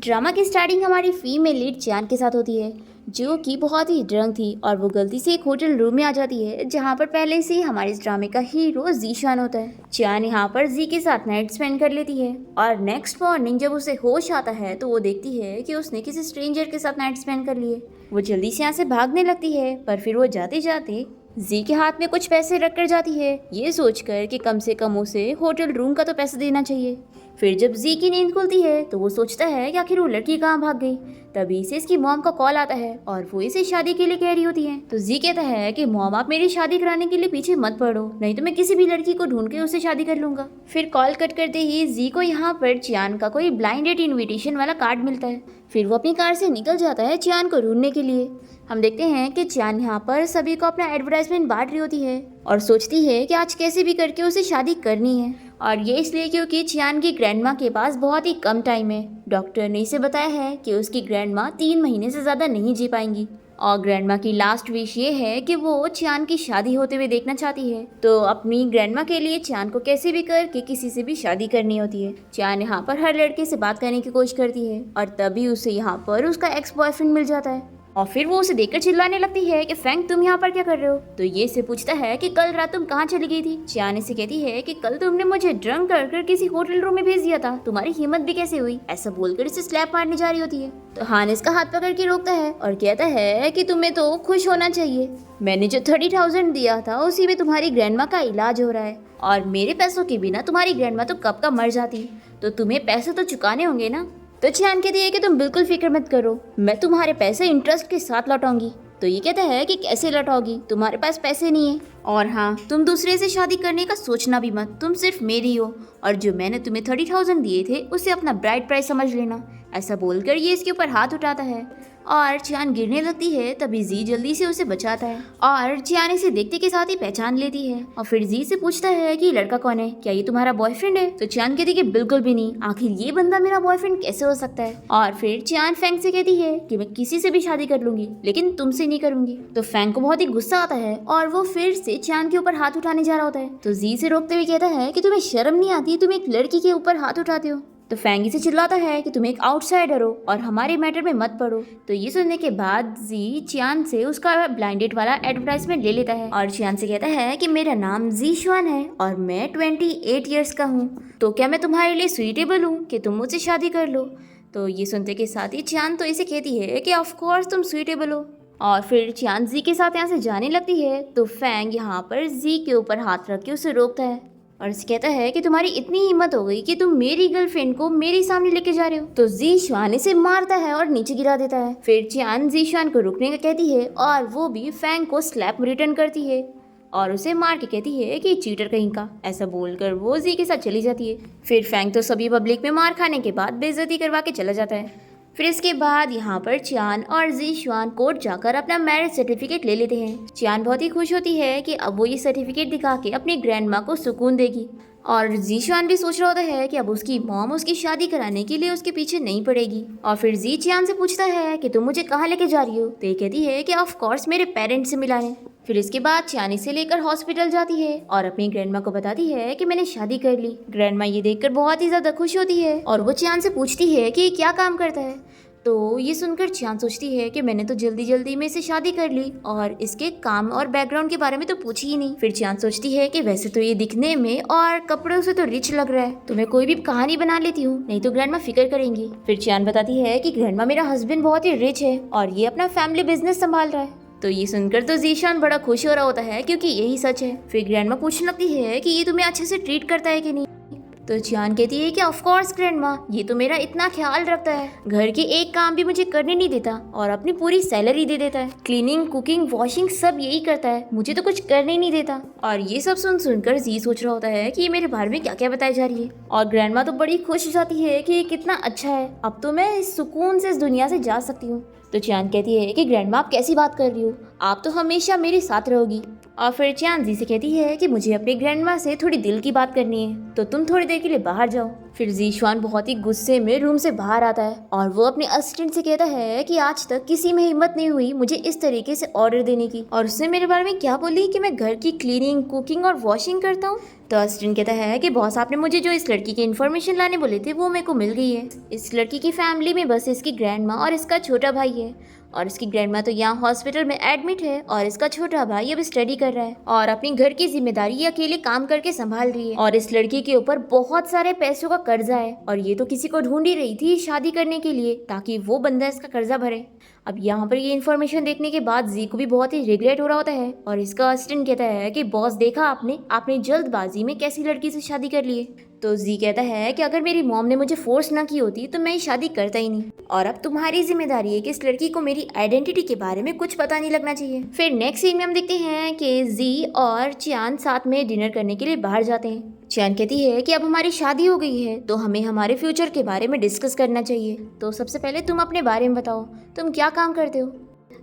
Drama की starting हमारी female lead Chiyaan के साथ होती है, जो कि बहुत ही ड्रंक थी और वो गलती से एक होटल रूम में आ जाती है जहाँ पर पहले से ही हमारे इस ड्रामे का हीरो जीशान होता है। चियान यहाँ पर जी के साथ नाइट स्पेंड कर लेती है और नेक्स्ट मॉर्निंग जब उसे होश आता है तो वो देखती है कि उसने किसी स्ट्रेंजर के साथ नाइट स्पेंड कर लिए। वो जल्दी से यहाँ से भागने लगती है, पर फिर वो जाते जाते जी के हाथ में कुछ पैसे रख कर जाती है, ये सोचकर कि कम से कम उसे होटल रूम का तो पैसा देना चाहिए। फिर जब जी की नींद खुलती है तो वो सोचता है कि आखिर वो लड़की कहाँ भाग गई। तभी से इसकी मॉम का कॉल आता है और वो इसे शादी के लिए कह रही होती है। तो जी कहता है कि मॉम, आप मेरी शादी कराने के लिए पीछे मत पड़ो, नहीं तो मैं किसी भी लड़की को ढूंढ के उससे शादी कर लूंगा। फिर कॉल कट करते ही जी को यहाँ पर चियान का कोई ब्लाइंड डेट इन्विटेशन वाला कार्ड मिलता है। फिर वो अपनी कार से निकल जाता है चियान को ढूंढने के लिए। हम देखते हैं कि चियान यहाँ पर सभी को अपना एडवर्टाइजमेंट बांट रही होती है और सोचती है कि आज कैसे भी करके उसे शादी करनी है, और ये इसलिए क्योंकि चियान की ग्रैंडमा के पास बहुत ही कम टाइम है। डॉक्टर ने इसे बताया है कि उसकी ग्रैंडमा 3 महीने से ज़्यादा नहीं जी पाएंगी और ग्रैंडमा की लास्ट विश ये है कि वो चियान की शादी होते हुए देखना चाहती है। तो अपनी ग्रैंडमा के लिए चियान को कैसे भी करके किसी से भी शादी करनी होती है। चियान यहाँ पर हर लड़के से बात करने की कोशिश करती है और तभी उसे यहाँ पर उसका एक्स बॉयफ्रेंड मिल जाता है और फिर वो उसे देखकर चिल्लाने लगती है कि फैंग, तुम यहाँ पर क्या कर रहे हो। तो ये से पूछता है कि कल रात तुम कहाँ चली गई थी। चियान से कहती है कि कल तुमने मुझे ड्रंक कर किसी होटल रूम में भेज दिया था, तुम्हारी हिम्मत भी कैसे हुई। ऐसा बोलकर इसे स्लैप मारने जा रही होती है। तो हान इसका हाथ पकड़ के रोकता है और कहता है कि तुम्हें तो खुश होना चाहिए, मैंने जो 30,000 दिया था उसी में तुम्हारी ग्रैंडमा का इलाज हो रहा है और मेरे पैसों के बिना तुम्हारी ग्रैंडमा तो कब का मर जाती, तो तुम्हें पैसे तो चुकाने होंगे ना। तो चियान कहती है कि तुम बिल्कुल फिक्र मत करो, मैं तुम्हारे पैसे इंटरेस्ट के साथ लौटाऊंगी। तो ये कहता है कि कैसे लौटाओगी, तुम्हारे पास पैसे नहीं है, और हाँ, तुम दूसरे से शादी करने का सोचना भी मत, तुम सिर्फ मेरी हो और जो मैंने तुम्हें 30,000 दिए थे उसे अपना ब्राइड प्राइस समझ लेना। ऐसा बोलकर ये इसके ऊपर हाथ उठाता है और चियान गिरने लगती है। तभी जी जल्दी से उसे बचाता है और चियान इसे देखते के साथ ही पहचान लेती है और फिर जी से पूछता है कि लड़का कौन है, क्या ये तुम्हारा बॉयफ्रेंड है। तो चियान कहती है कि बिल्कुल भी नहीं, आखिर ये बंदा मेरा बॉयफ्रेंड कैसे हो सकता है। और फिर चियान फैंग से कहती है कि मैं किसी से भी शादी कर लूंगी लेकिन तुमसे नहीं करूंगी। तो फैंग को बहुत ही गुस्सा आता है और वो फिर से चियान के ऊपर हाथ उठाने जा रहा होता है। तो जी से रोकते हुए कहता है कि तुम्हें शर्म नहीं आती, तुम एक लड़की के ऊपर हाथ उठाते हो। तो फैंगी से चिल्लाता है कि तुम एक आउटसाइडर हो और हमारे मैटर में मत पड़ो। तो ये सुनने के बाद जी चियान से उसका ब्लाइंडेड वाला एडवर्टाइजमेंट ले लेता है और चियान से कहता है कि मेरा नाम जी शुआन है और मैं 28 ईयर्स का हूँ, तो क्या मैं तुम्हारे लिए सुइटेबल हूँ कि तुम मुझसे शादी कर लो। तो ये सुनते के साथ ही चियान तो इसे कहती है कि ऑफ कोर्स तुम सुइटेबल हो और फिर चियान जी के साथ यहाँ से जाने लगती है। तो फैंग यहाँ पर जी के ऊपर हाथ रख के उसे रोकता है और इसे कहता है कि तुम्हारी इतनी हिम्मत हो गई कि तुम मेरी गर्लफ्रेंड को मेरे सामने लेके जा रहे हो। तो जी शुआन इसे मारता है और नीचे गिरा देता है। फिर चियान जी शुआन को रुकने का कहती है और वो भी फैंग को स्लैप रिटर्न करती है और उसे मार के कहती है कि चीटर कहीं का। ऐसा बोलकर वो जी के साथ चली जाती है। फिर फैंग तो सभी पब्लिक में मार खाने के बाद बेइज्जती करवा के चला जाता है। फिर इसके बाद यहाँ पर चियान और जी शुआन कोर्ट जाकर अपना मैरिज सर्टिफिकेट ले लेते हैं। चियान बहुत ही खुश होती है कि अब वो ये सर्टिफिकेट दिखा के अपनी ग्रैंडमा को सुकून देगी और जी शुआन भी सोच रहा होता है कि अब उसकी मॉम उसकी शादी कराने के लिए उसके पीछे नहीं पड़ेगी। और फिर जी चियान से पूछता है कि तुम मुझे कहाँ लेके जा रही हो। तो ये कहती है कि ऑफ कोर्स मेरे पेरेंट्स से मिलाने। फिर इसके बाद चियान इसे लेकर हॉस्पिटल जाती है और अपनी ग्रैंडमा को बताती है कि मैंने शादी कर ली। ग्रैंडमा ये देखकर बहुत ही ज्यादा खुश होती है और वो चियान से पूछती है कि ये क्या काम करता है। तो ये सुनकर चियान सोचती है कि मैंने तो जल्दी जल्दी में इसे शादी कर ली और इसके काम और बैकग्राउंड के बारे में तो पूछी ही नहीं। फिर चियान सोचती है कि वैसे तो ये दिखने में और कपड़ों से तो रिच लग रहा है, तो मैं कोई भी कहानी बना लेती हूँ, नहीं तो ग्रैंडमा फिक्र करेंगी। फिर चियान बताती है कि ग्रैंडमा, मेरा हस्बैंड बहुत ही रिच है और ये अपना फैमिली बिजनेस संभाल रहा है। तो ये सुनकर तो जीशान बड़ा खुश हो रहा होता है क्योंकि यही सच है। फिर ग्रैंडमा पूछने लगती है कि ये तुम्हें अच्छे से ट्रीट करता है कि नहीं। तो चियान कहती है कि ऑफ कोर्स ग्रैंडमा, ये तो मेरा इतना ख्याल रखता है, घर के एक काम भी मुझे करने नहीं देता और अपनी पूरी सैलरी दे देता है, क्लीनिंग कुकिंग वॉशिंग सब यही करता है, मुझे तो कुछ करने ही नहीं देता। और ये सब सुनकर जी सोच रहा होता है कि ये मेरे बारे में क्या क्या बताई जा रही है। और ग्रैंडमा तो बड़ी खुश हो जाती है कि ये कितना अच्छा है, अब तो मैं सुकून से इस दुनिया से जा सकती हूँ। तो चियान कहती है कि ग्रैंडमा, आप कैसी बात कर रही हो, आप तो हमेशा मेरे साथ रहोगी। और फिर चांद जी से कहती है कि मुझे अपने ग्रैंडमा से थोड़ी दिल की बात करनी है, तो तुम थोड़ी देर के लिए बाहर जाओ। फिर जीशान बहुत ही गुस्से में रूम से बाहर आता है और वो अपने असिस्टेंट से कहता है कि आज तक किसी में हिम्मत नहीं हुई मुझे इस तरीके से ऑर्डर देने की, और उसने मेरे बारे में क्या बोली कि मैं घर की क्लीनिंग, कुकिंग और वॉशिंग करता हूँ। तो असिस्टेंट कहता है कि बॉस, आपने मुझे जो इस लड़की की इन्फॉर्मेशन लाने बोले थे वो मेरे को मिल गई है। इस लड़की की फैमिली में बस इसकी ग्रैंडमा और इसका छोटा भाई है, और इसकी ग्रैंडमा तो यहाँ हॉस्पिटल में एडमिट है और इसका छोटा भाई अब स्टडी कर रहा है और अपनी घर की जिम्मेदारी ये अकेले काम करके संभाल रही है। और इस लड़की के ऊपर बहुत सारे पैसों का कर्जा है और ये तो किसी को ढूंढ ही रही थी शादी करने के लिए ताकि वो बंदा इसका कर्जा भरे। अब यहाँ पर ये इन्फॉर्मेशन देखने के बाद जी को भी बहुत ही रिग्रेट हो रहा होता है और इसका असिस्टेंट कहता है कि बॉस, देखा आपने जल्दबाजी में कैसी लड़की से शादी कर ली है। तो जी कहता है कि अगर मेरी मॉम ने मुझे फोर्स ना की होती तो मैं ये शादी करता ही नहीं, और अब तुम्हारी जिम्मेदारी है कि इस लड़की को मेरी आइडेंटिटी के बारे में कुछ पता नहीं लगना चाहिए। फिर नेक्स्ट सीन में हम देखते हैं कि जी और चियान साथ में डिनर करने के लिए बाहर जाते हैं। चियान कहती है कि अब हमारी शादी हो गई है तो हमें हमारे फ्यूचर के बारे में डिस्कस करना चाहिए, तो सबसे पहले तुम अपने बारे में बताओ, तुम क्या काम करते हो।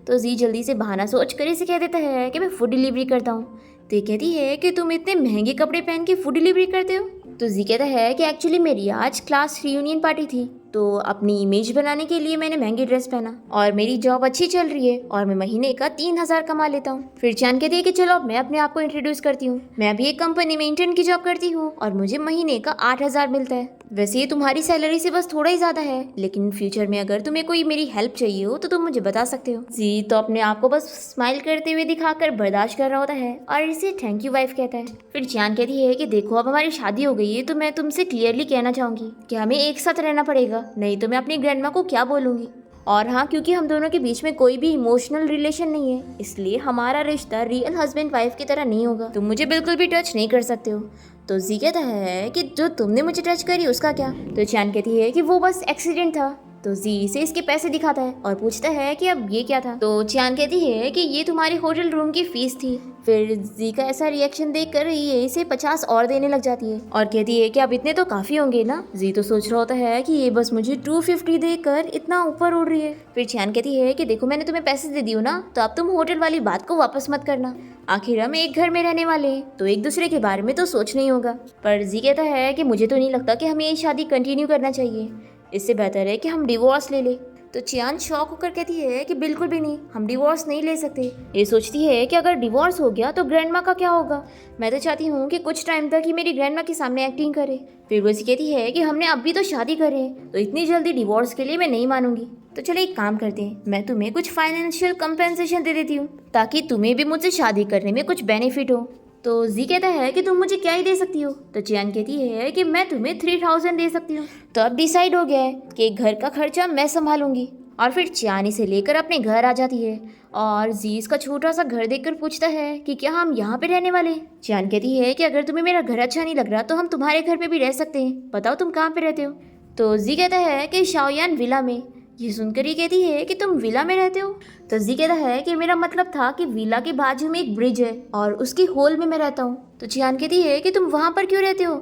तो जी जल्दी से बहाना सोच कर इसे कह देता है कि मैं फूड डिलीवरी करता हूँ। तो ये कहती है कि तुम इतने महंगे कपड़े पहन के फूड डिलीवरी करते हो। तो जी कहता है कि एक्चुअली मेरी आज क्लास रियूनियन पार्टी थी, तो अपनी इमेज बनाने के लिए मैंने महंगी ड्रेस पहना, और मेरी जॉब अच्छी चल रही है और मैं महीने का 3,000 कमा लेता हूँ। फिर चांद कहती है कि चलो अब मैं अपने आप को इंट्रोड्यूस करती हूँ, मैं भी एक कंपनी में इंटर्न की जॉब करती हूँ और मुझे महीने का 8,000 मिलता है। वैसे ये तुम्हारी सैलरी से बस थोड़ा ही ज्यादा है, लेकिन फ्यूचर में अगर तुम्हें कोई मेरी हेल्प चाहिए हो तो तुम मुझे बता सकते हो। जी तो अपने आप को बस स्माइल करते हुए दिखाकर बर्दाश्त कर रहा होता है और इसे थैंक यू वाइफ कहता है। फिर चांद कहती है कि देखो अब हमारी शादी हो गई है तो मैं तुमसे क्लियरली कहना चाहूंगी कि हमें एक साथ रहना पड़ेगा, नहीं तो मैं अपनी ग्रैंडमा को क्या बोलूंगी। और हाँ, क्योंकि हम दोनों के बीच में कोई भी इमोशनल रिलेशन नहीं है, इसलिए हमारा रिश्ता रियल हस्बैंड वाइफ की तरह नहीं होगा, तुम मुझे बिल्कुल भी टच नहीं कर सकते हो। तो जी कहता है कि जो तुमने मुझे टच करी उसका क्या। तो चांद कहती है कि वो बस एक्सीडेंट था। तो जी इसे इसके पैसे दिखाता है और पूछता है कि अब ये क्या था। तो चांद कहती है कि ये तुम्हारे होटल रूम की फीस थी। फिर जी का ऐसा रिएक्शन देखकर ये इसे 50 और देने लग जाती है और कहती है कि अब इतने तो काफी होंगे ना। जी तो सोच रहा होता है कि ये बस मुझे 250 देकर इतना ऊपर उड़ रही है। फिर चांद कहती है कि देखो मैंने तुम्हें पैसे दे दिए ना, तो अब तुम होटल वाली बात को वापस मत करना, आखिर हम एक घर में रहने वाले हैं तो एक दूसरे के बारे में तो सोचना ही होगा। पर जी कहता है कि मुझे तो नहीं लगता कि हमें ये शादी कंटिन्यू करना चाहिए, इससे बेहतर है कि हम डिवोर्स ले ले। तो चियान शॉक होकर कहती है कि बिल्कुल भी नहीं, हम डिवोर्स नहीं ले सकते। ये सोचती है कि अगर डिवोर्स हो गया तो ग्रैंडमा का क्या होगा, मैं तो चाहती हूँ कि कुछ टाइम तक ही मेरी ग्रैंडमा के सामने एक्टिंग करे। फिर वो कहती है कि हमने अभी तो शादी करे तो इतनी जल्दी डिवोर्स के लिए मैं नहीं मानूंगी। तो चलो एक काम करते हैं, मैं तुम्हें कुछ फाइनेंशियल कंपेंसेशन दे देती हूँ ताकि तुम्हें भी मुझसे शादी करने में कुछ बेनिफिट हो। तो जी कहता है कि तुम मुझे क्या ही दे सकती हो। तो चियान कहती है कि मैं तुम्हें 3,000 दे सकती हूँ। तो अब डिसाइड हो गया है कि घर का खर्चा मैं संभालूंगी। और फिर चियान इसे लेकर अपने घर आ जाती है और जी इसका छोटा सा घर देखकर पूछता है कि क्या हम यहाँ पे रहने वाले हैं। चियान कहती है कि अगर तुम्हें मेरा घर अच्छा नहीं लग रहा तो हम तुम्हारे घर पे भी रह सकते हैं, बताओ तुम कहाँ पे रहते हो। तो जी कहता है कि शाओयान विला में। ये सुनकर ही कहती है कि तुम विला में रहते हो। तो जी कहता है कि मेरा मतलब था कि विला के बाजू में एक ब्रिज है और उसकी होल में मैं रहता हूँ। तो चियान कहती है कि तुम वहाँ पर क्यों रहते हो।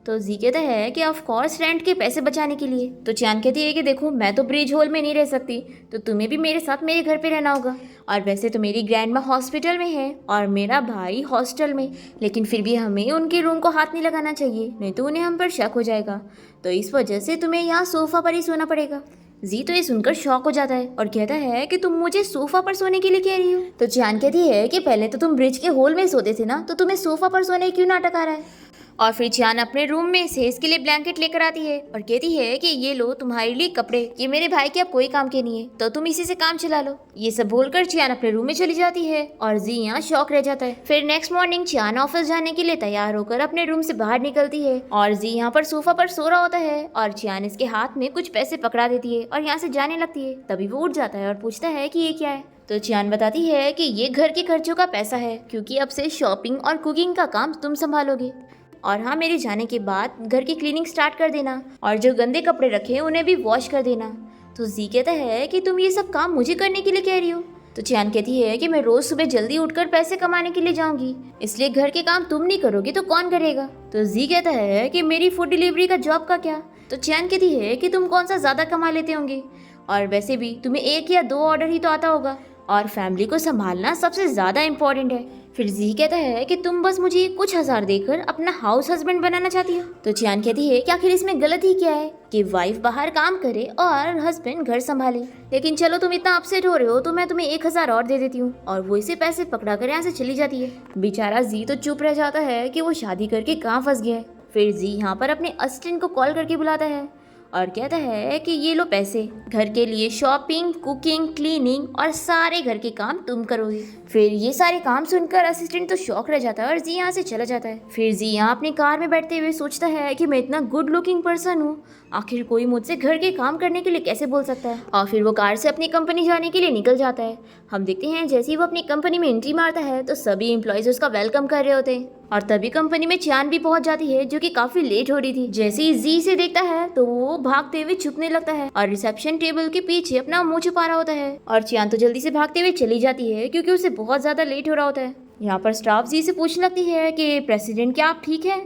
तो जी कहता है कि ऑफ कोर्स रेंट के पैसे बचाने के लिए। तो चियान कहती है कि देखो मैं तो ब्रिज होल में नहीं रह सकती, तो तुम्हें भी मेरे साथ मेरे घर पे रहना होगा। और वैसे तो मेरी ग्रैंडमा हॉस्पिटल में है और मेरा भाई हॉस्टल में, लेकिन फिर भी हमें उनके रूम को हाथ नहीं लगाना चाहिए, नहीं तो उन्हें हम पर शक हो जाएगा, तो इस वजह से तुम्हें यहाँ सोफा पर ही सोना पड़ेगा। जी तो ये सुनकर शॉक हो जाता है और कहता है कि तुम मुझे सोफा पर सोने के लिए कह रही हो। तो चियान कहती है कि पहले तो तुम ब्रिज के होल में सोते थे ना, तो तुम्हें सोफा पर सोने क्यों नाटक आ रहा है। और फिर चियान अपने रूम में से इसके लिए ब्लैंकेट लेकर आती है और कहती है कि ये लो तुम्हारे लिए कपड़े, ये मेरे भाई के अब कोई काम के नहीं है, तो तुम इसी से काम चला लो। ये सब बोलकर चियान अपने रूम में चली जाती है और जी यहाँ शॉक रह जाता है। फिर नेक्स्ट मॉर्निंग चियान ऑफिस जाने के लिए तैयार होकर अपने रूम से बाहर निकलती है और जी यहाँ पर सोफा पर सो रहा होता है और चियान इसके हाथ में कुछ पैसे पकड़ा देती है और यहाँ से जाने लगती है। तभी वो उठ जाता है और पूछता है कि ये क्या है। तो चियान बताती है कि ये घर के खर्चों का पैसा है, क्योंकि अब से शॉपिंग और कुकिंग का काम तुम संभालोगे, और हाँ मेरे जाने के बाद घर की क्लीनिंग स्टार्ट कर देना और जो गंदे कपड़े रखे हैं उन्हें भी वॉश कर देना। तो जी कहता है कि तुम ये सब काम मुझे करने के लिए कह रही हो। तो चियान कहती है कि मैं रोज सुबह जल्दी उठकर पैसे कमाने के लिए जाऊंगी, इसलिए घर के काम तुम नहीं करोगी तो कौन करेगा। तो जी कहता है कि मेरी फूड डिलीवरी का जॉब का क्या। तो चियान कहती है कि तुम कौन सा ज्यादा कमा लेते होंगे, और वैसे भी तुम्हें 1 या 2 ऑर्डर ही तो आता होगा, और फैमिली को संभालना सबसे ज्यादा इम्पोर्टेंट है। फिर जी कहता है कि तुम बस मुझे कुछ हजार देकर अपना हाउस हस्बैंड बनाना चाहती हो। तो चियान कहती है कि आखिर इसमें गलती क्या है कि वाइफ बाहर काम करे और हस्बैंड घर संभाले। लेकिन चलो तुम इतना अपसेट हो रहे हो तो मैं तुम्हें 1,000 और दे देती हूँ। और वो इसे पैसे पकड़ा कर यहाँ से चली जाती है। बेचारा जी तो चुप रह जाता है कि वो शादी करके कहाँ फंस गया है। फिर जी यहाँ पर अपने असिस्टेंट को कॉल करके बुलाता है और कहता है कि ये लो पैसे, घर के लिए शॉपिंग, कुकिंग, क्लीनिंग और सारे घर के काम तुम करोगे। फिर ये सारे काम सुनकर असिस्टेंट तो शॉक रह जाता है और जी यहाँ से चला जाता है। फिर जी यहाँ अपनी कार में बैठते हुए सोचता है कि मैं इतना गुड लुकिंग पर्सन हूँ, आखिर कोई मुझसे घर के काम करने के लिए कैसे बोल सकता है। और फिर वो कार से अपनी कंपनी जाने के लिए निकल जाता है। हम देखते हैं जैसे ही वो अपनी कंपनी में एंट्री मारता है तो सभी एम्प्लॉयज उसका वेलकम कर रहे होते हैं। और तभी कंपनी में चियान भी पहुंच जाती है जो कि काफी लेट हो रही थी। जैसे ही जी से देखता है तो वो भागते हुए छुपने लगता है और रिसेप्शन टेबल के पीछे अपना मुंह छुपा रहा होता है। और चियान तो जल्दी से भागते हुए चली जाती है क्योंकि उसे बहुत ज्यादा लेट हो रहा होता है। यहाँ पर स्टाफ जी से पूछने लगती है कि प्रेसिडेंट क्या आप ठीक है।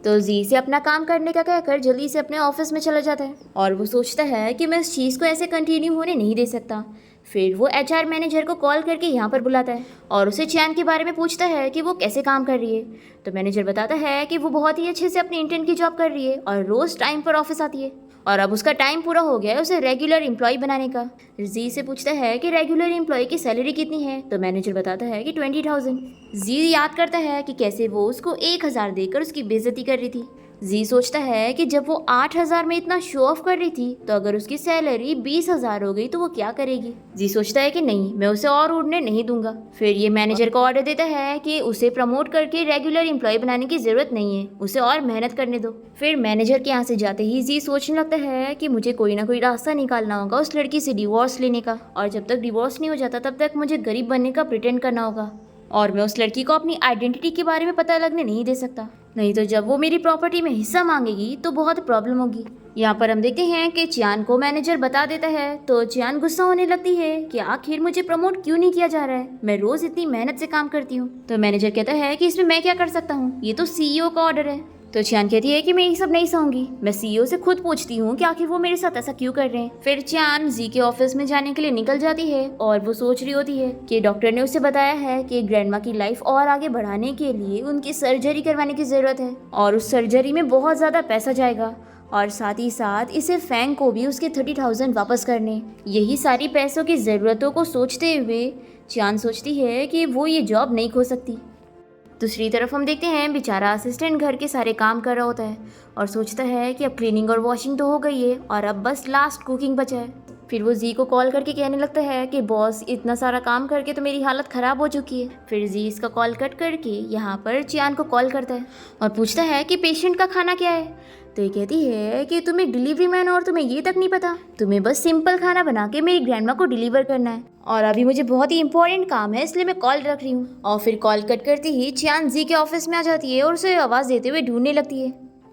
तो जी से अपना काम करने का कहकर जल्दी से अपने ऑफिस में चला जाता है और वो सोचता है कि मैं इस चीज़ को ऐसे कंटिन्यू होने नहीं दे सकता। फिर वो एचआर मैनेजर को कॉल करके यहाँ पर बुलाता है और उसे चियान के बारे में पूछता है कि वो कैसे काम कर रही है। तो मैनेजर बताता है कि वो बहुत ही अच्छे से अपनी इंटर्न की जॉब कर रही है और रोज़ टाइम पर ऑफिस आती है और अब उसका टाइम पूरा हो गया है उसे रेगुलर एम्प्लॉय बनाने का। जी से पूछता है कि रेगुलर एम्प्लॉय की सैलरी कितनी है। तो मैनेजर बताता है कि 20,000। जी याद करता है कि कैसे वो उसको 1,000 देकर उसकी बेइज्जती कर रही थी। जी सोचता है कि जब वो 8,000 में इतना शो ऑफ कर रही थी तो अगर उसकी सैलरी 20,000 हो गई तो वो क्या करेगी। जी सोचता है कि नहीं, मैं उसे और उड़ने नहीं दूंगा। फिर ये मैनेजर को ऑर्डर देता है कि उसे प्रमोट करके रेगुलर एम्प्लॉय बनाने की जरूरत नहीं है, उसे और मेहनत करने दो। फिर मैनेजर के यहाँ से जाते ही जी सोचने लगता है कि मुझे कोई ना कोई रास्ता निकालना होगा उस लड़की से डिवोर्स लेने का, और जब तक डिवोर्स नहीं हो जाता तब तक मुझे गरीब बनने का प्रिटेंड करना होगा और मैं उस लड़की को अपनी आइडेंटिटी के बारे में पता लगने नहीं दे सकता, नहीं तो जब वो मेरी प्रॉपर्टी में हिस्सा मांगेगी तो बहुत प्रॉब्लम होगी। यहाँ पर हम देखते हैं कि चियान को मैनेजर बता देता है तो चियान गुस्सा होने लगती है कि आखिर मुझे प्रमोट क्यों नहीं किया जा रहा है, मैं रोज इतनी मेहनत से काम करती हूँ। तो मैनेजर कहता है कि इसमें मैं क्या कर सकता हूँ, ये तो सीईओ का ऑर्डर है। तो चियान कहती है कि मैं ये सब नहीं सहूंगी, मैं सीईओ से खुद पूछती हूँ कि आखिर वो मेरे साथ ऐसा क्यों कर रहे हैं। फिर चियान जी के ऑफिस में जाने के लिए निकल जाती है और वो सोच रही होती है कि डॉक्टर ने उसे बताया है कि ग्रैंडमा की लाइफ और आगे बढ़ाने के लिए उनकी सर्जरी करवाने की जरूरत है और उस सर्जरी में बहुत ज्यादा पैसा जाएगा और साथ ही साथ इसे फैंग को भी उसके 30,000 वापस करने। यही सारी पैसों की ज़रूरतों को सोचते हुए चियान सोचती है कि वो ये जॉब नहीं खो सकती। दूसरी तरफ हम देखते हैं बेचारा असिस्टेंट घर के सारे काम कर रहा होता है और सोचता है कि अब क्लीनिंग और वॉशिंग तो हो गई है और अब बस लास्ट कुकिंग बचा है। फिर वो जी को कॉल करके कहने लगता है कि बॉस इतना सारा काम करके तो मेरी हालत ख़राब हो चुकी है। फिर जी इसका कॉल कट करके यहाँ पर चियान को कॉल करता है और पूछता है कि पेशेंट का खाना क्या है। तो ये कहती है कि तुम एक डिलीवरी मैन और तुम्हें ये तक नहीं पता, तुम्हें बस सिंपल खाना बना के मेरी ग्रैंडमा को डिलीवर करना है और अभी मुझे बहुत ही इंपॉर्टेंट काम है इसलिए मैं कॉल रख रही हूँ। और फिर कॉल कट करती ही चियान जी के ऑफिस में आ जाती है और उसे आवाज़ देते हुए ढूंढने लगती है।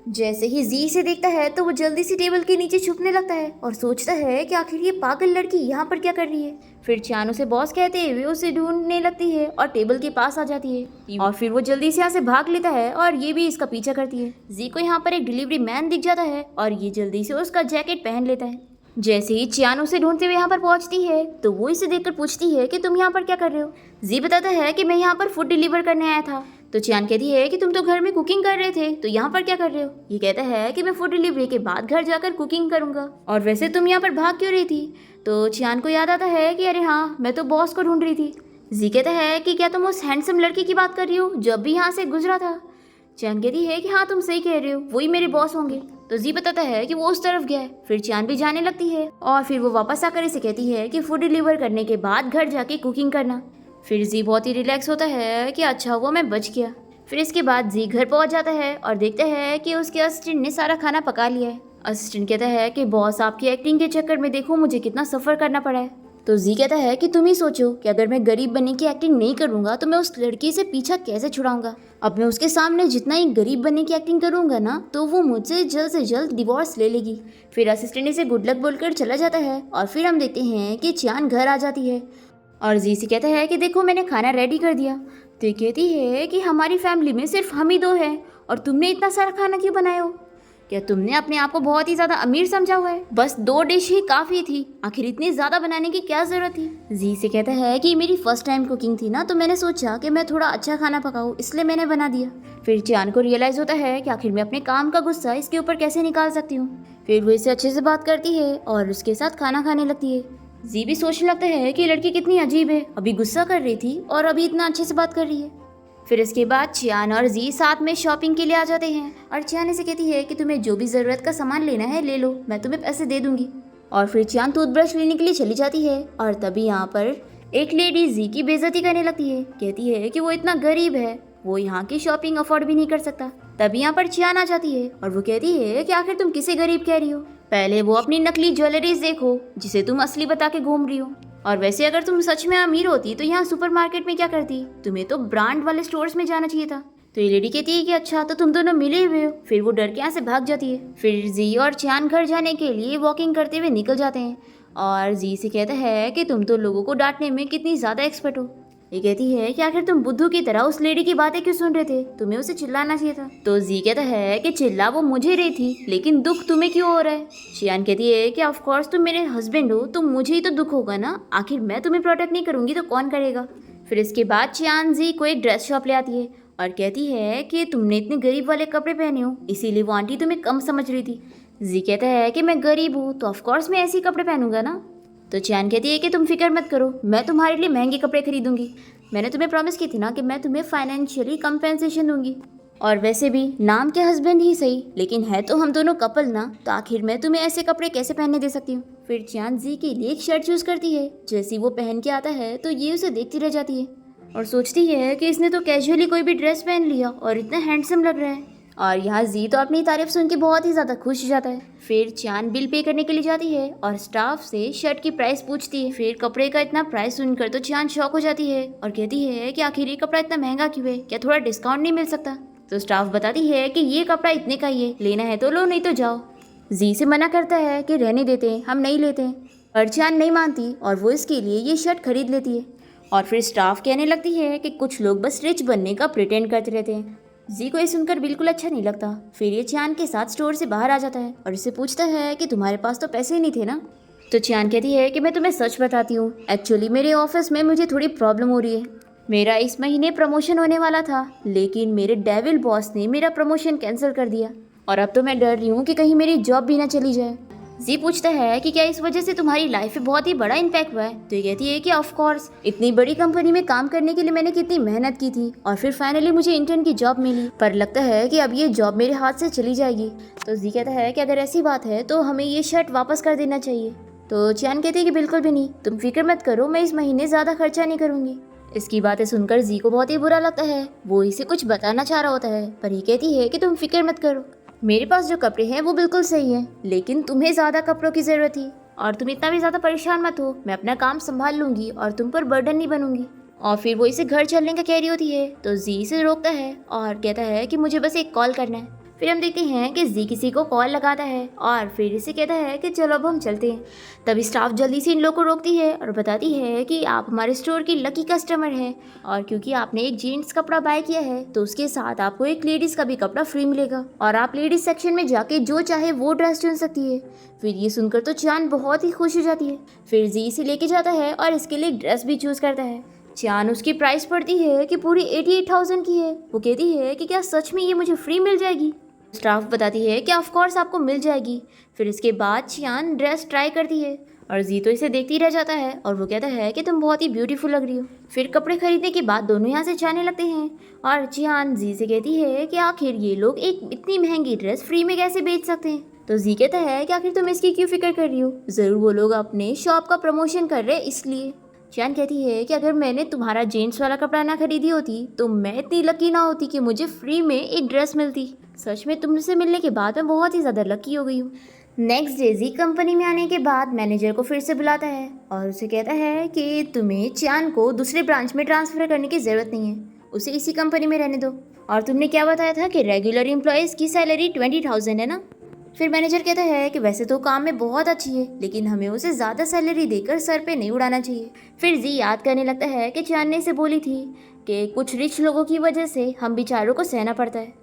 जैसे ही जी से देखता है तो वो जल्दी से टेबल के नीचे छुपने लगता है और सोचता है कि आखिर ये पागल लड़की यहाँ पर क्या कर रही है। फिर चियान उसे बॉस कहते हुए उसे ढूंढने लगती है और टेबल के पास आ जाती है और फिर वो जल्दी से यहाँ से भाग लेता है और ये भी इसका पीछा करती है। जी को यहाँ पर एक डिलीवरी मैन दिख जाता है और ये जल्दी से उसका जैकेट पहन लेता है। जैसे ही चियान उसे ढूंढते हुए यहाँ पर पहुँचती है तो वो इसे देखकर पूछती है कि तुम यहाँ पर क्या कर रहे हो। जी बताता है कि मैं यहाँ पर फूड डिलीवर करने आया था। तो चियान कहती है कि तुम तो घर में कुकिंग कर रहे थे तो यहाँ पर क्या कर रहे हो। ये कहता है कि मैं फूड डिलीवरी के बाद घर जाकर कुकिंग करूँगा और वैसे तुम यहाँ पर भाग क्यों रही थी। तो चियान को याद आता है कि अरे हाँ, मैं तो बॉस को ढूंढ रही थी। जी कहता है कि क्या तुम उस हैंडसम लड़की की बात कर रही हो जो अभी यहाँ से गुजरा था। चियान कहती है कि हाँ तुम सही कह रहे हो, वही मेरे बॉस होंगे। तो जी बताता है कि वो उस तरफ गया है। फिर चियान भी जाने लगती है और फिर वो वापस आकर इसे कहती है कि फूड डिलीवर करने के बाद घर जाके कुकिंग करना। फिर जी बहुत ही रिलैक्स होता है कि अच्छा हुआ मैं बच गया। फिर इसके बाद जी घर पहुंच जाता है और देखता है कि उसके असिस्टेंट ने सारा खाना पका लिया है। असिस्टेंट कहता है कि बॉस आपकी एक्टिंग के चक्कर में देखो मुझे कितना सफ़र करना पड़ा है। तो जी कहता है कि तुम ही सोचो कि अगर मैं गरीब बनने की एक्टिंग नहीं करूंगा तो मैं उस लड़की से पीछा कैसे छुड़ाऊंगा। अब मैं उसके सामने जितना ही गरीब बनने की एक्टिंग करूंगा ना तो वो मुझसे जल्द से जल्द डिवोर्स ले लेगी। फिर असिस्टेंट इसे गुड लक बोलकर चला जाता है और फिर हम देखते हैं कि चियान घर आ जाती है और जी से कहता है कि देखो मैंने खाना रेडी कर दिया। तो ये कहती है कि हमारी फैमिली में सिर्फ हम ही दो हैं और तुमने इतना सारा खाना क्यों बनाए हो। क्या तुमने अपने आप को बहुत ही ज्यादा अमीर समझा हुआ है? बस 2 डिश ही काफी थी, आखिर इतनी ज्यादा बनाने की क्या जरूरत थी? जी से कहता है कि मेरी फर्स्ट टाइम कुकिंग थी ना, तो मैंने सोचा कि मैं थोड़ा अच्छा खाना पकाऊं, इसलिए मैंने बना दिया। फिर चियान को रियलाइज होता है कि आखिर मैं अपने काम का गुस्सा इसके ऊपर कैसे निकाल सकती हूँ। फिर वो इसे अच्छे से बात करती है और उसके साथ खाना खाने लगती है। जी भी सोचने लगता है कि लड़की कितनी अजीब है, अभी गुस्सा कर रही थी और अभी इतना अच्छे से बात कर रही है। फिर इसके बाद चियान और जी साथ में शॉपिंग के लिए आ जाते हैं और चियान इसे कहती है कि तुम्हें जो भी ज़रूरत का सामान लेना है ले लो, मैं तुम्हें पैसे दे दूंगी। और फिर चियान टूथब्रश लेने के लिए चली जाती है और तभी यहाँ पर एक लेडी जी की बेइज्जती करने लगती है, कहती है कि वो इतना गरीब है, वो यहाँ की शॉपिंग अफोर्ड भी नहीं कर सकता। तभी यहाँ पर चियान आ जाती है और वो कहती है कि आखिर तुम किसे गरीब कह रही हो, पहले वो अपनी नकली ज्वेलरीज देखो जिसे तुम असली बता के घूम रही हो। और वैसे अगर तुम सच में अमीर होती तो यहाँ सुपरमार्केट में क्या करती, तुम्हें तो ब्रांड वाले स्टोर्स में जाना चाहिए था। तो ये लेडी कहती है कि अच्छा तो तुम दोनों मिले हुए हो। फिर वो डर के यहाँ से भाग जाती है। फिर जी और चियान घर जाने के लिए वॉकिंग करते हुए निकल जाते हैं और जी से कहता है कि तुम तो लोगों को डांटने में कितनी ज्यादा एक्सपर्ट हो। ये कहती है कि आखिर तुम बुद्धू की तरह उस लेडी की बातें क्यों सुन रहे थे, तुम्हें उसे चिल्लाना चाहिए था। तो जी कहता है कि चिल्ला वो मुझे रही थी, लेकिन दुख तुम्हें क्यों हो रहा है। चियान कहती है कि ऑफ कोर्स तुम मेरे हस्बैंड हो तो मुझे ही तो दुख होगा ना, आखिर मैं तुम्हें प्रोटेक्ट नहीं करूंगी तो कौन करेगा। फिर इसके बाद चियान जी को एक ड्रेस शॉप ले आती है और कहती है कि तुमने इतने गरीब वाले कपड़े पहने हो, इसीलिए वो आंटी तुम्हें कम समझ रही थी। जी कहता है कि मैं गरीब हूँ तो ऑफकोर्स मैं ऐसे कपड़े पहनूंगा ना। तो चियान कहती है कि तुम फिक्र मत करो, मैं तुम्हारे लिए महंगे कपड़े खरीदूंगी, मैंने तुम्हें प्रॉमिस की थी ना कि मैं तुम्हें फाइनेंशियली कंपेंसेशन दूंगी। और वैसे भी नाम के हस्बैंड ही सही, लेकिन है तो हम दोनों कपल ना, तो आखिर मैं तुम्हें ऐसे कपड़े कैसे पहनने दे सकती हूँ। फिर चियान जी के लिए एक शर्ट चूज करती है, जैसे वो पहन के आता है तो ये उसे देखती रह जाती है और सोचती है कि इसने तो कैजुअली कोई भी ड्रेस पहन लिया और इतना हैंडसम लग रहा है। और यहाँ जी तो अपनी तारीफ सुन के बहुत ही ज़्यादा खुश हो जाता है। फिर चियान बिल पे करने के लिए जाती है और स्टाफ से शर्ट की प्राइस पूछती है। फिर कपड़े का इतना प्राइस सुनकर तो चियान शॉक हो जाती है और कहती है कि आखिर ये कपड़ा इतना महंगा क्यों है, क्या थोड़ा डिस्काउंट नहीं मिल सकता। तो स्टाफ बताती है कि ये कपड़ा इतने का ही है, लेना है तो लो नहीं तो जाओ। जी से मना करता है कि रहने देते हैं, हम नहीं लेते हैं, पर चियान नहीं मानती और वो इसके लिए ये शर्ट खरीद लेती है। और फिर स्टाफ कहने लगती है कि कुछ लोग बस रिच बनने का प्रिटेंड करते रहते हैं। जी को ये सुनकर बिल्कुल अच्छा नहीं लगता। फिर ये चियान के साथ स्टोर से बाहर आ जाता है और इससे पूछता है कि तुम्हारे पास तो पैसे ही नहीं थे ना। तो चियान कहती है कि मैं तुम्हें सच बताती हूँ, एक्चुअली मेरे ऑफिस में मुझे थोड़ी प्रॉब्लम हो रही है। मेरा इस महीने प्रमोशन होने वाला था, लेकिन मेरे डेविल बॉस ने मेरा प्रमोशन कैंसिल कर दिया और अब तो मैं डर रही हूँ कि कहीं मेरी जॉब भी ना चली जाए। जी पूछता है कि क्या इस वजह से तुम्हारी लाइफ पे बहुत ही बड़ा इम्पैक्ट हुआ है। तो ये कहती है कि ऑफ कोर्स, इतनी बड़ी कंपनी में काम करने के लिए मैंने कितनी मेहनत की थी और फिर फाइनली मुझे इंटर्न की जॉब मिली, पर लगता है कि अब ये जॉब मेरे हाथ से चली जाएगी। तो जी कहता है कि अगर ऐसी बात है तो हमें ये शर्ट वापस कर देना चाहिए। तो चियान कहती है कि बिल्कुल भी नहीं, तुम फिक्र मत करो, मैं इस महीने ज़्यादा खर्चा नहीं करूँगी। इसकी बातें सुनकर जी को बहुत ही बुरा लगता है। वो इसे कुछ बताना चाह रहा होता है, पर ये कहती है कि तुम फिक्र मत करो, मेरे पास जो कपड़े हैं वो बिल्कुल सही है, लेकिन तुम्हें ज़्यादा कपड़ों की ज़रूरत थी और तुम इतना भी ज़्यादा परेशान मत हो, मैं अपना काम संभाल लूँगी और तुम पर बर्डन नहीं बनूंगी। और फिर वो इसे घर चलने का कह रही होती है तो जी इसे रोकता है और कहता है कि मुझे बस एक कॉल करना है। फिर हम देखते हैं कि जी किसी को कॉल लगाता है और फिर इसे कहता है कि चलो अब हम चलते हैं। तभी स्टाफ जल्दी से इन लोग को रोकती है और बताती है कि आप हमारे स्टोर की लकी कस्टमर हैं और क्योंकि आपने एक जेंट्स कपड़ा बाय किया है तो उसके साथ आपको एक लेडीज़ का भी कपड़ा फ्री मिलेगा और आप लेडीज़ सेक्शन में जाके जो चाहे वो ड्रेस चुन सकती है। फिर ये सुनकर तो चियान बहुत ही खुश हो जाती है। फिर जी इसे लेके जाता है और इसके लिए ड्रेस भी चूज़ करता है। चियान उसकी प्राइस पड़ती है कि पूरी 88,000 की है। वो कहती है कि क्या सच में ये मुझे फ्री मिल जाएगी। स्टाफ बताती है कि ऑफ कोर्स आपको मिल जाएगी। फिर इसके बाद चियान ड्रेस ट्राई करती है और जी तो इसे देखती रह जाता है और वो कहता है कि तुम बहुत ही ब्यूटीफुल लग रही हो। फिर कपड़े खरीदने के बाद दोनों यहाँ से जाने लगते हैं और चियान जी से कहती है कि आखिर ये लोग एक इतनी महंगी ड्रेस फ्री में कैसे बेच सकते हैं। तो जी कहता है कि आखिर तुम इसकी क्यों फिक्र कर रही हो, ज़रूर वो लोग अपने शॉप का प्रमोशन कर रहे इसलिए। चियान कहती है कि अगर मैंने तुम्हारा जेंट्स वाला कपड़ा ना खरीदी होती तो मैं इतनी लकी ना होती कि मुझे फ्री में एक ड्रेस मिलती। सच में तुमसे मिलने के बाद मैं बहुत ही ज़्यादा लकी हो गई हूँ। नेक्स्ट डे जी कंपनी में आने के बाद मैनेजर को फिर से बुलाता है और उसे कहता है कि तुम्हें चियान को दूसरे ब्रांच में ट्रांसफ़र करने की ज़रूरत नहीं है, उसे इसी कंपनी में रहने दो। और तुमने क्या बताया था कि रेगुलर एम्प्लॉयज़ की सैलरी 20,000 है ना। फिर मैनेजर कहता है कि वैसे तो काम में बहुत अच्छी है, लेकिन हमें उसे ज़्यादा सैलरी देकर सर पे नहीं उड़ाना चाहिए। फिर जी याद करने लगता है कि चियान ने इसे बोली थी कि कुछ रिच लोगों की वजह से हम बेचारों को सहना पड़ता है।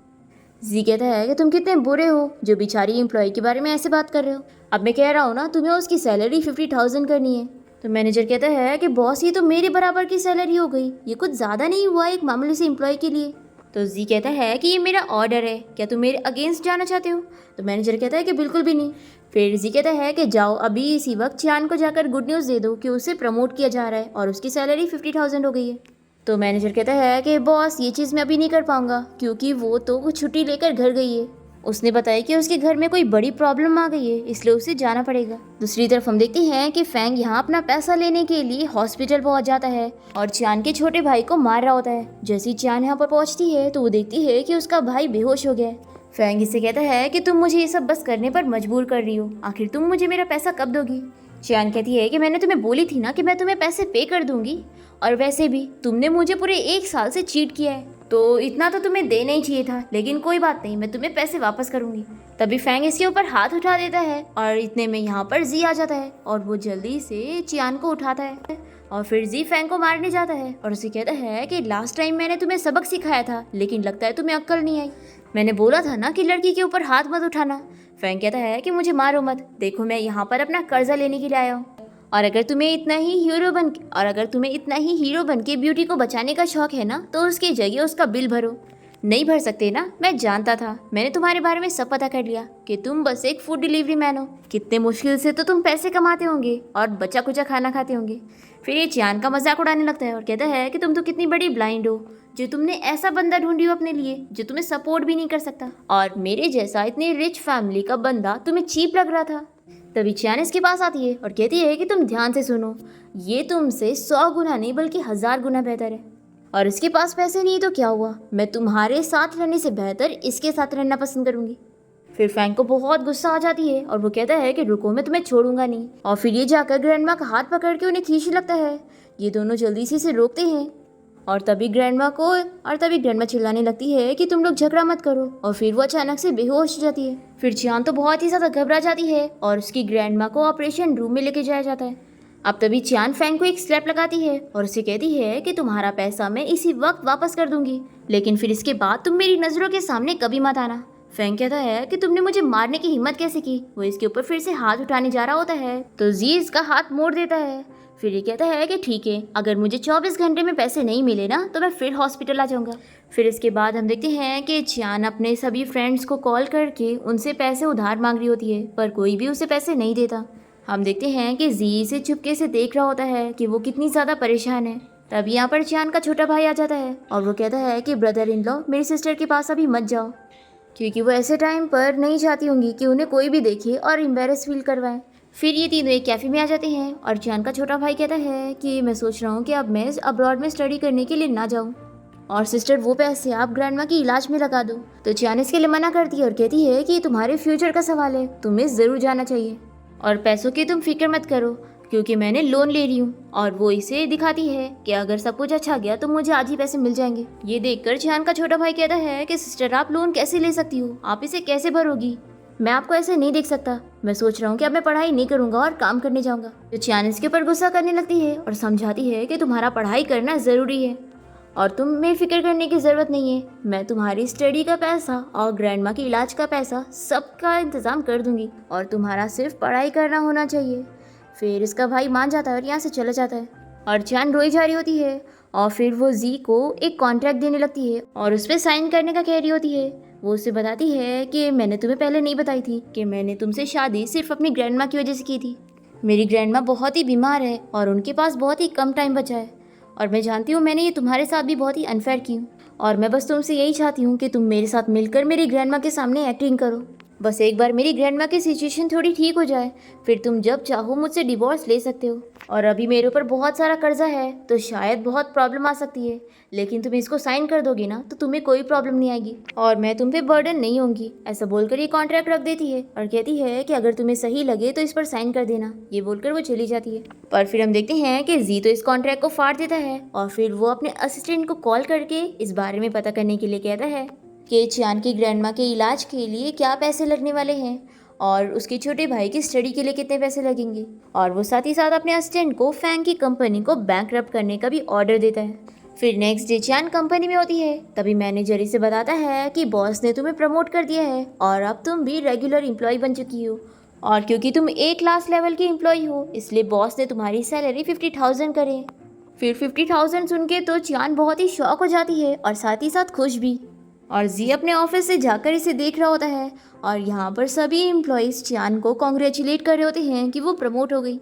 जी कहता है कि तुम कितने बुरे हो जो बेचारी एम्प्लॉय के बारे में ऐसे बात कर रहे हो। अब मैं कह रहा हूँ ना, तुम्हें उसकी सैलरी 50,000 करनी है। तो मैनेजर कहता है कि बॉस, ये तो मेरे बराबर की सैलरी हो गई, ये कुछ ज़्यादा नहीं हुआ एक मामूली से एम्प्लॉय के लिए। तो जी कहता है कि ये मेरा ऑर्डर है, क्या तुम मेरे अगेंस्ट जाना चाहते हो। तो मैनेजर कहता है कि बिल्कुल भी नहीं। फिर जी कहता है कि जाओ अभी इसी वक्त चान को जाकर गुड न्यूज़ दे दो कि उसे प्रमोट किया जा रहा है और उसकी सैलरी 50,000 हो गई है। तो मैनेजर कहता है कि बॉस, ये चीज़ मैं अभी नहीं कर पाऊंगा क्योंकि वो तो छुट्टी लेकर घर गई है। उसने बताया कि उसके घर में कोई बड़ी प्रॉब्लम आ गई है, इसलिए उसे जाना पड़ेगा। दूसरी तरफ हम देखते हैं कि फैंग यहाँ अपना पैसा लेने के लिए हॉस्पिटल पहुँच जाता है और चान के छोटे भाई को मार रहा होता है। जैसे ही चान यहाँ पर पहुँचती है तो वो देखती है कि उसका भाई बेहोश हो गया है। फैंग इससे कहता है कि तुम मुझे ये सब बस करने पर मजबूर कर रही हो, आखिर तुम मुझे मेरा पैसा कब दोगी। चान कहती है कि मैंने तुम्हें बोली थी ना कि मैं तुम्हें पैसे पे कर दूंगी, और वैसे भी तुमने मुझे पूरे 1 साल से चीट किया है, तो इतना तो तुम्हें देना ही चाहिए था, लेकिन कोई बात नहीं, मैं तुम्हें पैसे वापस करूंगी। तभी फैंग इसके ऊपर हाथ उठा देता है और इतने में यहाँ पर जी आ जाता है और वो जल्दी से चियान को उठाता है और फिर जी फैंग को मारने जाता है और उसे कहता है कि लास्ट टाइम मैंने तुम्हें सबक सिखाया था, लेकिन लगता है तुम्हें अक्ल नहीं आई। मैंने बोला था ना कि लड़की के ऊपर हाथ मत उठाना। फैंग कहता है कि मुझे मारो मत, देखो मैं यहाँ पर अपना कर्जा लेने के लिए आया हूँ, और अगर तुम्हें इतना ही हीरो बन के ब्यूटी को बचाने का शौक है ना, तो उसकी जगह उसका बिल भरो। नहीं भर सकते ना, मैं जानता था, मैंने तुम्हारे बारे में सब पता कर लिया कि तुम बस एक फूड डिलीवरी मैन हो। कितने मुश्किल से तो तुम पैसे कमाते होंगे और बचा कुचा खाना खाते होंगे। फिर ये चान का मजाक उड़ाने लगता है और कहता है कि तुम तो कितनी बड़ी ब्लाइंड हो जो तुमने ऐसा बंदा ढूंढी हो अपने लिए जो तुम्हें सपोर्ट भी नहीं कर सकता, और मेरे जैसा इतनी रिच फैमिली का बंदा तुम्हें चीप लग रहा था। तभी चान इसके पास आती है और कहती है कि तुम ध्यान से सुनो, ये तुमसे 100 गुना नहीं बल्कि 1000 गुना बेहतर है, और इसके पास पैसे नहीं तो क्या हुआ, मैं तुम्हारे साथ रहने से बेहतर इसके साथ रहना पसंद करूंगी। फिर फैंग को बहुत गुस्सा आ जाती है और वो कहता है कि रुको, मैं तुम्हें छोड़ूंगा नहीं, और फिर ये जाकर ग्रैंडमा का हाथ पकड़ के उन्हें खींचने लगता है। ये दोनों जल्दी से इसे रोकते हैं और तभी ग्रैंडमा चिल्लाने लगती है कि तुम लोग झगड़ा मत करो, और फिर वो अचानक से बेहोश हो जाती है। फिर चान तो बहुत ही ज़्यादा घबरा जाती है और उसकी ग्रैंडमा को ऑपरेशन रूम में लेके जाया जाता है। अब तभी चान फैंग को एक स्लैप लगाती है और उसे कहती है कि तुम्हारा पैसा मैं इसी वक्त वापस कर दूंगी, लेकिन फिर इसके बाद तुम मेरी नज़रों के सामने कभी मत आना। फैंग कहता है कि तुमने मुझे मारने की हिम्मत कैसे की। वो इसके ऊपर फिर से हाथ उठाने जा रहा होता है तो जी इसका हाथ मोड़ देता है। फिर ये कहता है कि ठीक है, अगर मुझे 24 घंटे में पैसे नहीं मिले ना तो मैं फिर हॉस्पिटल आ जाऊंगा। फिर इसके बाद हम देखते हैं कि चियान अपने सभी फ्रेंड्स को कॉल करके उनसे पैसे उधार मांग रही होती है, पर कोई भी उसे पैसे नहीं देता। हम देखते हैं कि जी से चुपके से देख रहा होता है कि वो कितनी ज़्यादा परेशान है। तब यहाँ पर चियान का छोटा भाई आ जाता है और वो कहता है कि ब्रदर इन लॉ, मेरी सिस्टर के पास अभी मत जाओ, क्योंकि वो ऐसे टाइम पर नहीं चाहती होंगी कि उन्हें कोई भी देखे और एम्बेरस फील करवाए। फिर ये तीनों एक कैफ़े में आ जाते हैं और चियान का छोटा भाई कहता है कि मैं सोच रहा हूँ कि अब मैं अब्रॉड में स्टडी करने के लिए ना जाऊँ, और सिस्टर वो पैसे आप ग्रैंडमा की इलाज में लगा दो। तो चियान इसके लिए मना करती है और कहती है कि तुम्हारे फ्यूचर का सवाल है, तुम्हें ज़रूर जाना चाहिए, और पैसों की तुम फिक्र मत करो क्योंकि मैंने लोन ले रही हूँ। और वो इसे दिखाती है कि अगर सब कुछ अच्छा गया तो मुझे आज ही पैसे मिल जाएंगे। ये देखकर चियान का छोटा भाई कहता है कि सिस्टर आप लोन कैसे ले सकती हो, आप इसे कैसे भरोगी, मैं आपको ऐसे नहीं देख सकता। मैं सोच रहा हूँ कि अब मैं पढ़ाई नहीं करूँगा और काम करने जाऊँगा। तो चियान इसके ऊपर गुस्सा करने लगती है और समझाती है कि तुम्हारा पढ़ाई करना ज़रूरी है और तुम्हें फिक्र करने की ज़रूरत नहीं है, मैं तुम्हारी स्टडी का पैसा और ग्रैंडमा की इलाज का पैसा सबका इंतज़ाम कर दूँगी और तुम्हारा सिर्फ पढ़ाई करना होना चाहिए। फिर इसका भाई मान जाता है और यहाँ से चला जाता है और चियान रोई जा रही होती है और फिर वो जी को एक कॉन्ट्रैक्ट देने लगती है और उस पर साइन करने का कह रही होती है। वो उसे बताती है कि मैंने तुम्हें पहले नहीं बताई थी कि मैंने तुमसे शादी सिर्फ अपनी ग्रैंडमा की वजह से की थी। मेरी ग्रैंडमा बहुत ही बीमार है और उनके पास बहुत ही कम टाइम बचा है, और मैं जानती हूँ मैंने ये तुम्हारे साथ भी बहुत ही अनफेयर की हूँ, और मैं बस तुमसे यही चाहती हूँ कि तुम मेरे साथ मिलकर मेरी ग्रैंडमा के सामने एक्टिंग करो। बस एक बार मेरी ग्रैंडमा की सिचुएशन थोड़ी ठीक हो जाए, फिर तुम जब चाहो मुझसे डिवोर्स ले सकते हो। और अभी मेरे ऊपर बहुत सारा कर्जा है तो शायद बहुत प्रॉब्लम आ सकती है, लेकिन तुम इसको साइन कर दोगे ना तो तुम्हें कोई प्रॉब्लम नहीं आएगी और मैं तुम पे बर्डन नहीं होंगी। ऐसा बोलकर ये कॉन्ट्रैक्ट रख देती है और कहती है कि अगर तुम्हें सही लगे तो इस पर साइन कर देना। ये बोलकर वो चली जाती है। पर फिर हम देखते हैं कि जी तो इस कॉन्ट्रैक्ट को फाड़ देता है और फिर वो अपने असिस्टेंट को कॉल करके इस बारे में पता करने के लिए कहता है कि चियान की ग्रैंडमा के इलाज के लिए क्या पैसे लगने वाले हैं और उसके छोटे भाई की स्टडी के लिए कितने पैसे लगेंगे, और वो साथ ही साथ अपने असिस्टेंट को फैंग की कंपनी को बैंकरप्ट करने का भी ऑर्डर देता है। फिर नेक्स्ट डे चियान कंपनी में होती है। तभी मैनेजर इसे बताता है कि बॉस ने तुम्हें प्रमोट कर दिया है और अब तुम भी रेगुलर एम्प्लॉय बन चुकी हो, और क्योंकि तुम ए क्लास लेवल की एम्प्लॉय हो इसलिए बॉस ने तुम्हारी सैलरी 50,000 करे। फिर 50,000 सुन के तो चियान बहुत ही शॉक हो जाती है और साथ ही साथ खुश भी। और जी अपने ऑफिस से जाकर इसे देख रहा होता है और यहाँ पर सभी एम्प्लॉयज़ चियान को कॉन्ग्रेचुलेट कर रहे होते हैं कि वो प्रमोट हो गई।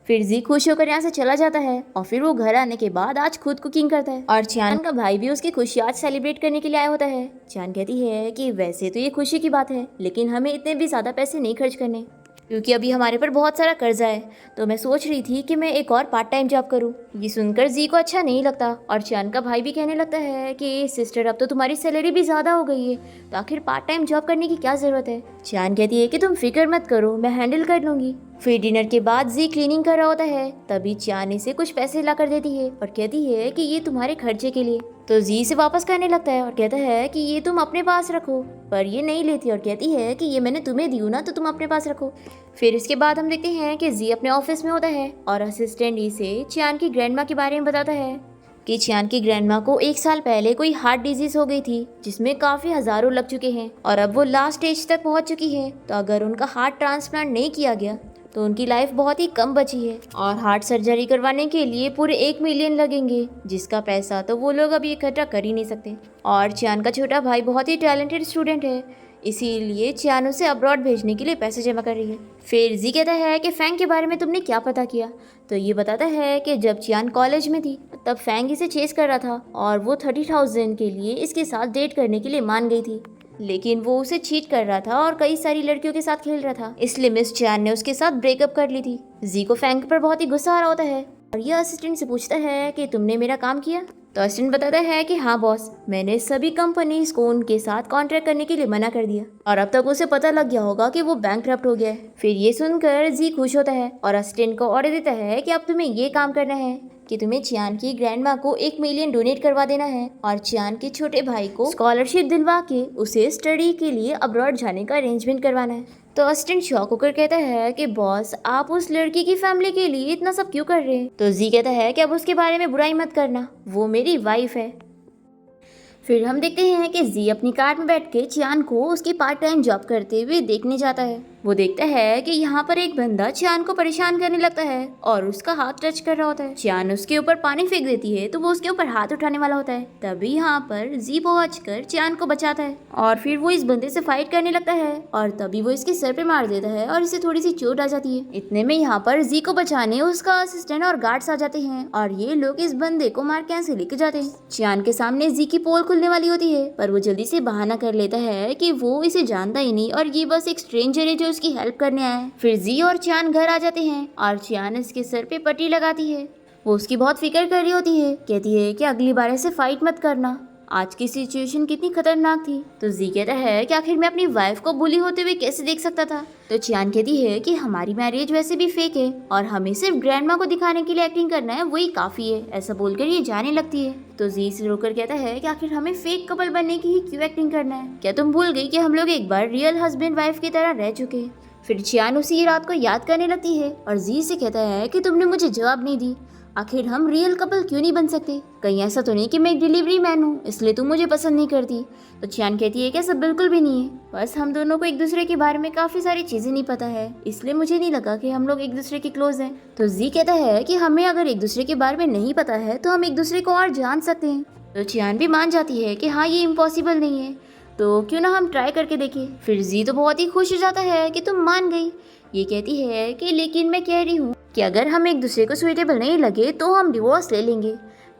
फिर जी खुश होकर यहाँ से चला जाता है और फिर वो घर आने के बाद आज खुद कुकिंग करता है और चियान का भाई भी उसकी खुशी आज सेलिब्रेट करने के लिए आया होता है। चियान कहती है कि वैसे तो ये खुशी की बात है लेकिन हमें इतने भी ज़्यादा पैसे नहीं खर्च करने, क्योंकि अभी हमारे पर बहुत सारा कर्जा है, तो मैं सोच रही थी कि मैं एक और पार्ट टाइम जॉब करूं। ये सुनकर जी को अच्छा नहीं लगता और चियान का भाई भी कहने लगता है कि सिस्टर अब तो तुम्हारी सैलरी भी ज़्यादा हो गई है, तो आखिर पार्ट टाइम जॉब करने की क्या ज़रूरत है। चियान कहती है कि तुम फिक्र मत करो, मैं हैंडल कर लूँगी। फिर डिनर के बाद जी क्लीनिंग कर रहा होता है, तभी चियान इसे कुछ पैसे ला कर देती है और कहती है कि ये तुम्हारे खर्चे के लिए। तो जी इसे वापस करने लगता है और कहता है कि ये तुम अपने पास रखो, पर ये नहीं लेती और कहती है कि ये मैंने तुम्हें दी ना, तो तुम अपने पास रखो। फिर इसके बाद हम देखते हैं कि जी अपने ऑफिस में होता है और असिस्टेंट इसे चियान की ग्रैंडमा के बारे में बताता है कि चियान की ग्रैंडमा को 1 साल पहले कोई हार्ट डिजीज हो गई थी जिसमें काफ़ी हज़ारों लग चुके हैं और अब वो लास्ट स्टेज तक पहुंच चुकी है। तो अगर उनका हार्ट ट्रांसप्लांट नहीं किया गया तो उनकी लाइफ बहुत ही कम बची है और हार्ट सर्जरी करवाने के लिए पूरे 1 मिलियन लगेंगे, जिसका पैसा तो वो लोग अभी इकट्ठा कर ही नहीं सकते। और चियान का छोटा भाई बहुत ही टैलेंटेड स्टूडेंट है, इसीलिए चियान उसे अब्रॉड भेजने के लिए पैसे जमा कर रही है। फिर जी कहता है कि फैंग के बारे में तुमने क्या पता किया। तो ये बताता है कि जब चियान कॉलेज में थी तब फैंग इसे चेस कर रहा था और वो 30,000 के लिए इसके साथ डेट करने के लिए मान गई थी, लेकिन वो उसे चीट कर रहा था और कई सारी लड़कियों के साथ खेल रहा था, इसलिए मिस चियान ने उसके साथ ब्रेकअप कर ली थी। जी को फैंग पर बहुत ही गुस्सा आ रहा होता है और यह असिस्टेंट से पूछता है कि तुमने मेरा काम किया। तो असिस्टेंट बताता है कि हाँ बॉस, मैंने सभी कंपनीज को उनके साथ कॉन्ट्रैक्ट करने के लिए मना कर दिया और अब तक उसे पता लग गया होगा कि वो बैंकक्रप्ट हो गया है। फिर ये सुनकर जी खुश होता है और असिस्टेंट को ऑर्डर देता है कि अब तुम्हें ये काम करना है कि तुम्हें चियान की ग्रैंडमा को 1 मिलियन डोनेट करवा देना है और चियान के छोटे भाई को स्कॉलरशिप दिलवा के उसे स्टडी के लिए अब्रॉड जाने का अरेंजमेंट करवाना है। तो असिस्टेंट शॉक होकर कहता है कि बॉस, आप उस लड़की की फैमिली के लिए इतना सब क्यों कर रहे हैं। तो जी कहता है कि अब उसके बारे में बुराई मत करना, वो मेरी वाइफ है। फिर हम देखते हैं कि जी अपनी कार में बैठ के चियान को उसकी पार्ट टाइम जॉब करते हुए देखने जाता है। वो देखता है कि यहाँ पर एक बंदा चियान को परेशान करने लगता है और उसका हाथ टच कर रहा होता है। चियान उसके ऊपर पानी फेंक देती है तो वो उसके ऊपर हाथ उठाने वाला होता है, तभी यहाँ पर जी पहुंचकर चियान को बचाता है और फिर वो इस बंदे से फाइट करने लगता है और तभी वो इसके सर पे मार देता है और इसे थोड़ी सी चोट आ जाती है। इतने में यहाँ पर जी को बचाने उसका असिस्टेंट और गार्ड्स आ जाते हैं और ये लोग इस बंदे को मार के यहाँ से लेके जाते हैं। चियान के सामने जी की पोल खुलने वाली होती है, पर वो जल्दी से बहाना कर लेता है कि वो इसे जानता ही नहीं और ये बस एक स्ट्रेंजर है जो उसकी हेल्प करने आया है। फिर जी और चियान घर आ जाते हैं और चियान इसके सर पे पट्टी लगाती है। वो उसकी बहुत फिक्र कर रही होती है, कहती है कि अगली बार ऐसे फाइट मत करना, आज की सिचुएशन कितनी खतरनाक थी। तो जी कहता है कि आखिर मैं अपनी वाइफ को बुली होते हुए कैसे देख सकता था। तो चियान कहती है कि हमारी मैरिज वैसे भी फेक है और हमें सिर्फ ग्रैंडमा को दिखाने के लिए एक्टिंग करना है, वही काफी है। ऐसा बोलकर ये जाने लगती है। तो जी से रोकर कहता है कि आखिर हमें फेक कपल बनने की ही क्यों एक्टिंग करना है, क्या तुम भूल गई कि हम लोग एक बार रियल हस्बैंड वाइफ की तरह रह चुके हैं। फिर चियान उसी रात को याद करने लगती है और जी से कहता है कि तुमने मुझे जवाब नहीं दी, आखिर हम रियल कपल क्यों नहीं बन सकते। कहीं ऐसा तो नहीं कि मैं एक डिलीवरी मैन हूँ इसलिए तुम मुझे पसंद नहीं करती। तो चियान कहती है कि ऐसा बिल्कुल भी नहीं है, बस हम दोनों को एक दूसरे के बारे में काफ़ी सारी चीज़ें नहीं पता है, इसलिए मुझे नहीं लगा कि हम लोग एक दूसरे के क्लोज हैं। तो जी कहता है कि हमें अगर एक दूसरे के बारे में नहीं पता है तो हम एक दूसरे को और जान सकते हैं। तो चियान भी मान जाती है कि हाँ ये इम्पॉसिबल नहीं है, तो क्यों ना हम ट्राई करके देखें। फिर जी तो बहुत ही खुश हो जाता है कि तुम मान गई। ये कहती है कि लेकिन मैं कह रही हूँ कि अगर हम एक दूसरे को सुइटेबल नहीं लगे तो हम डिवोर्स ले लेंगे।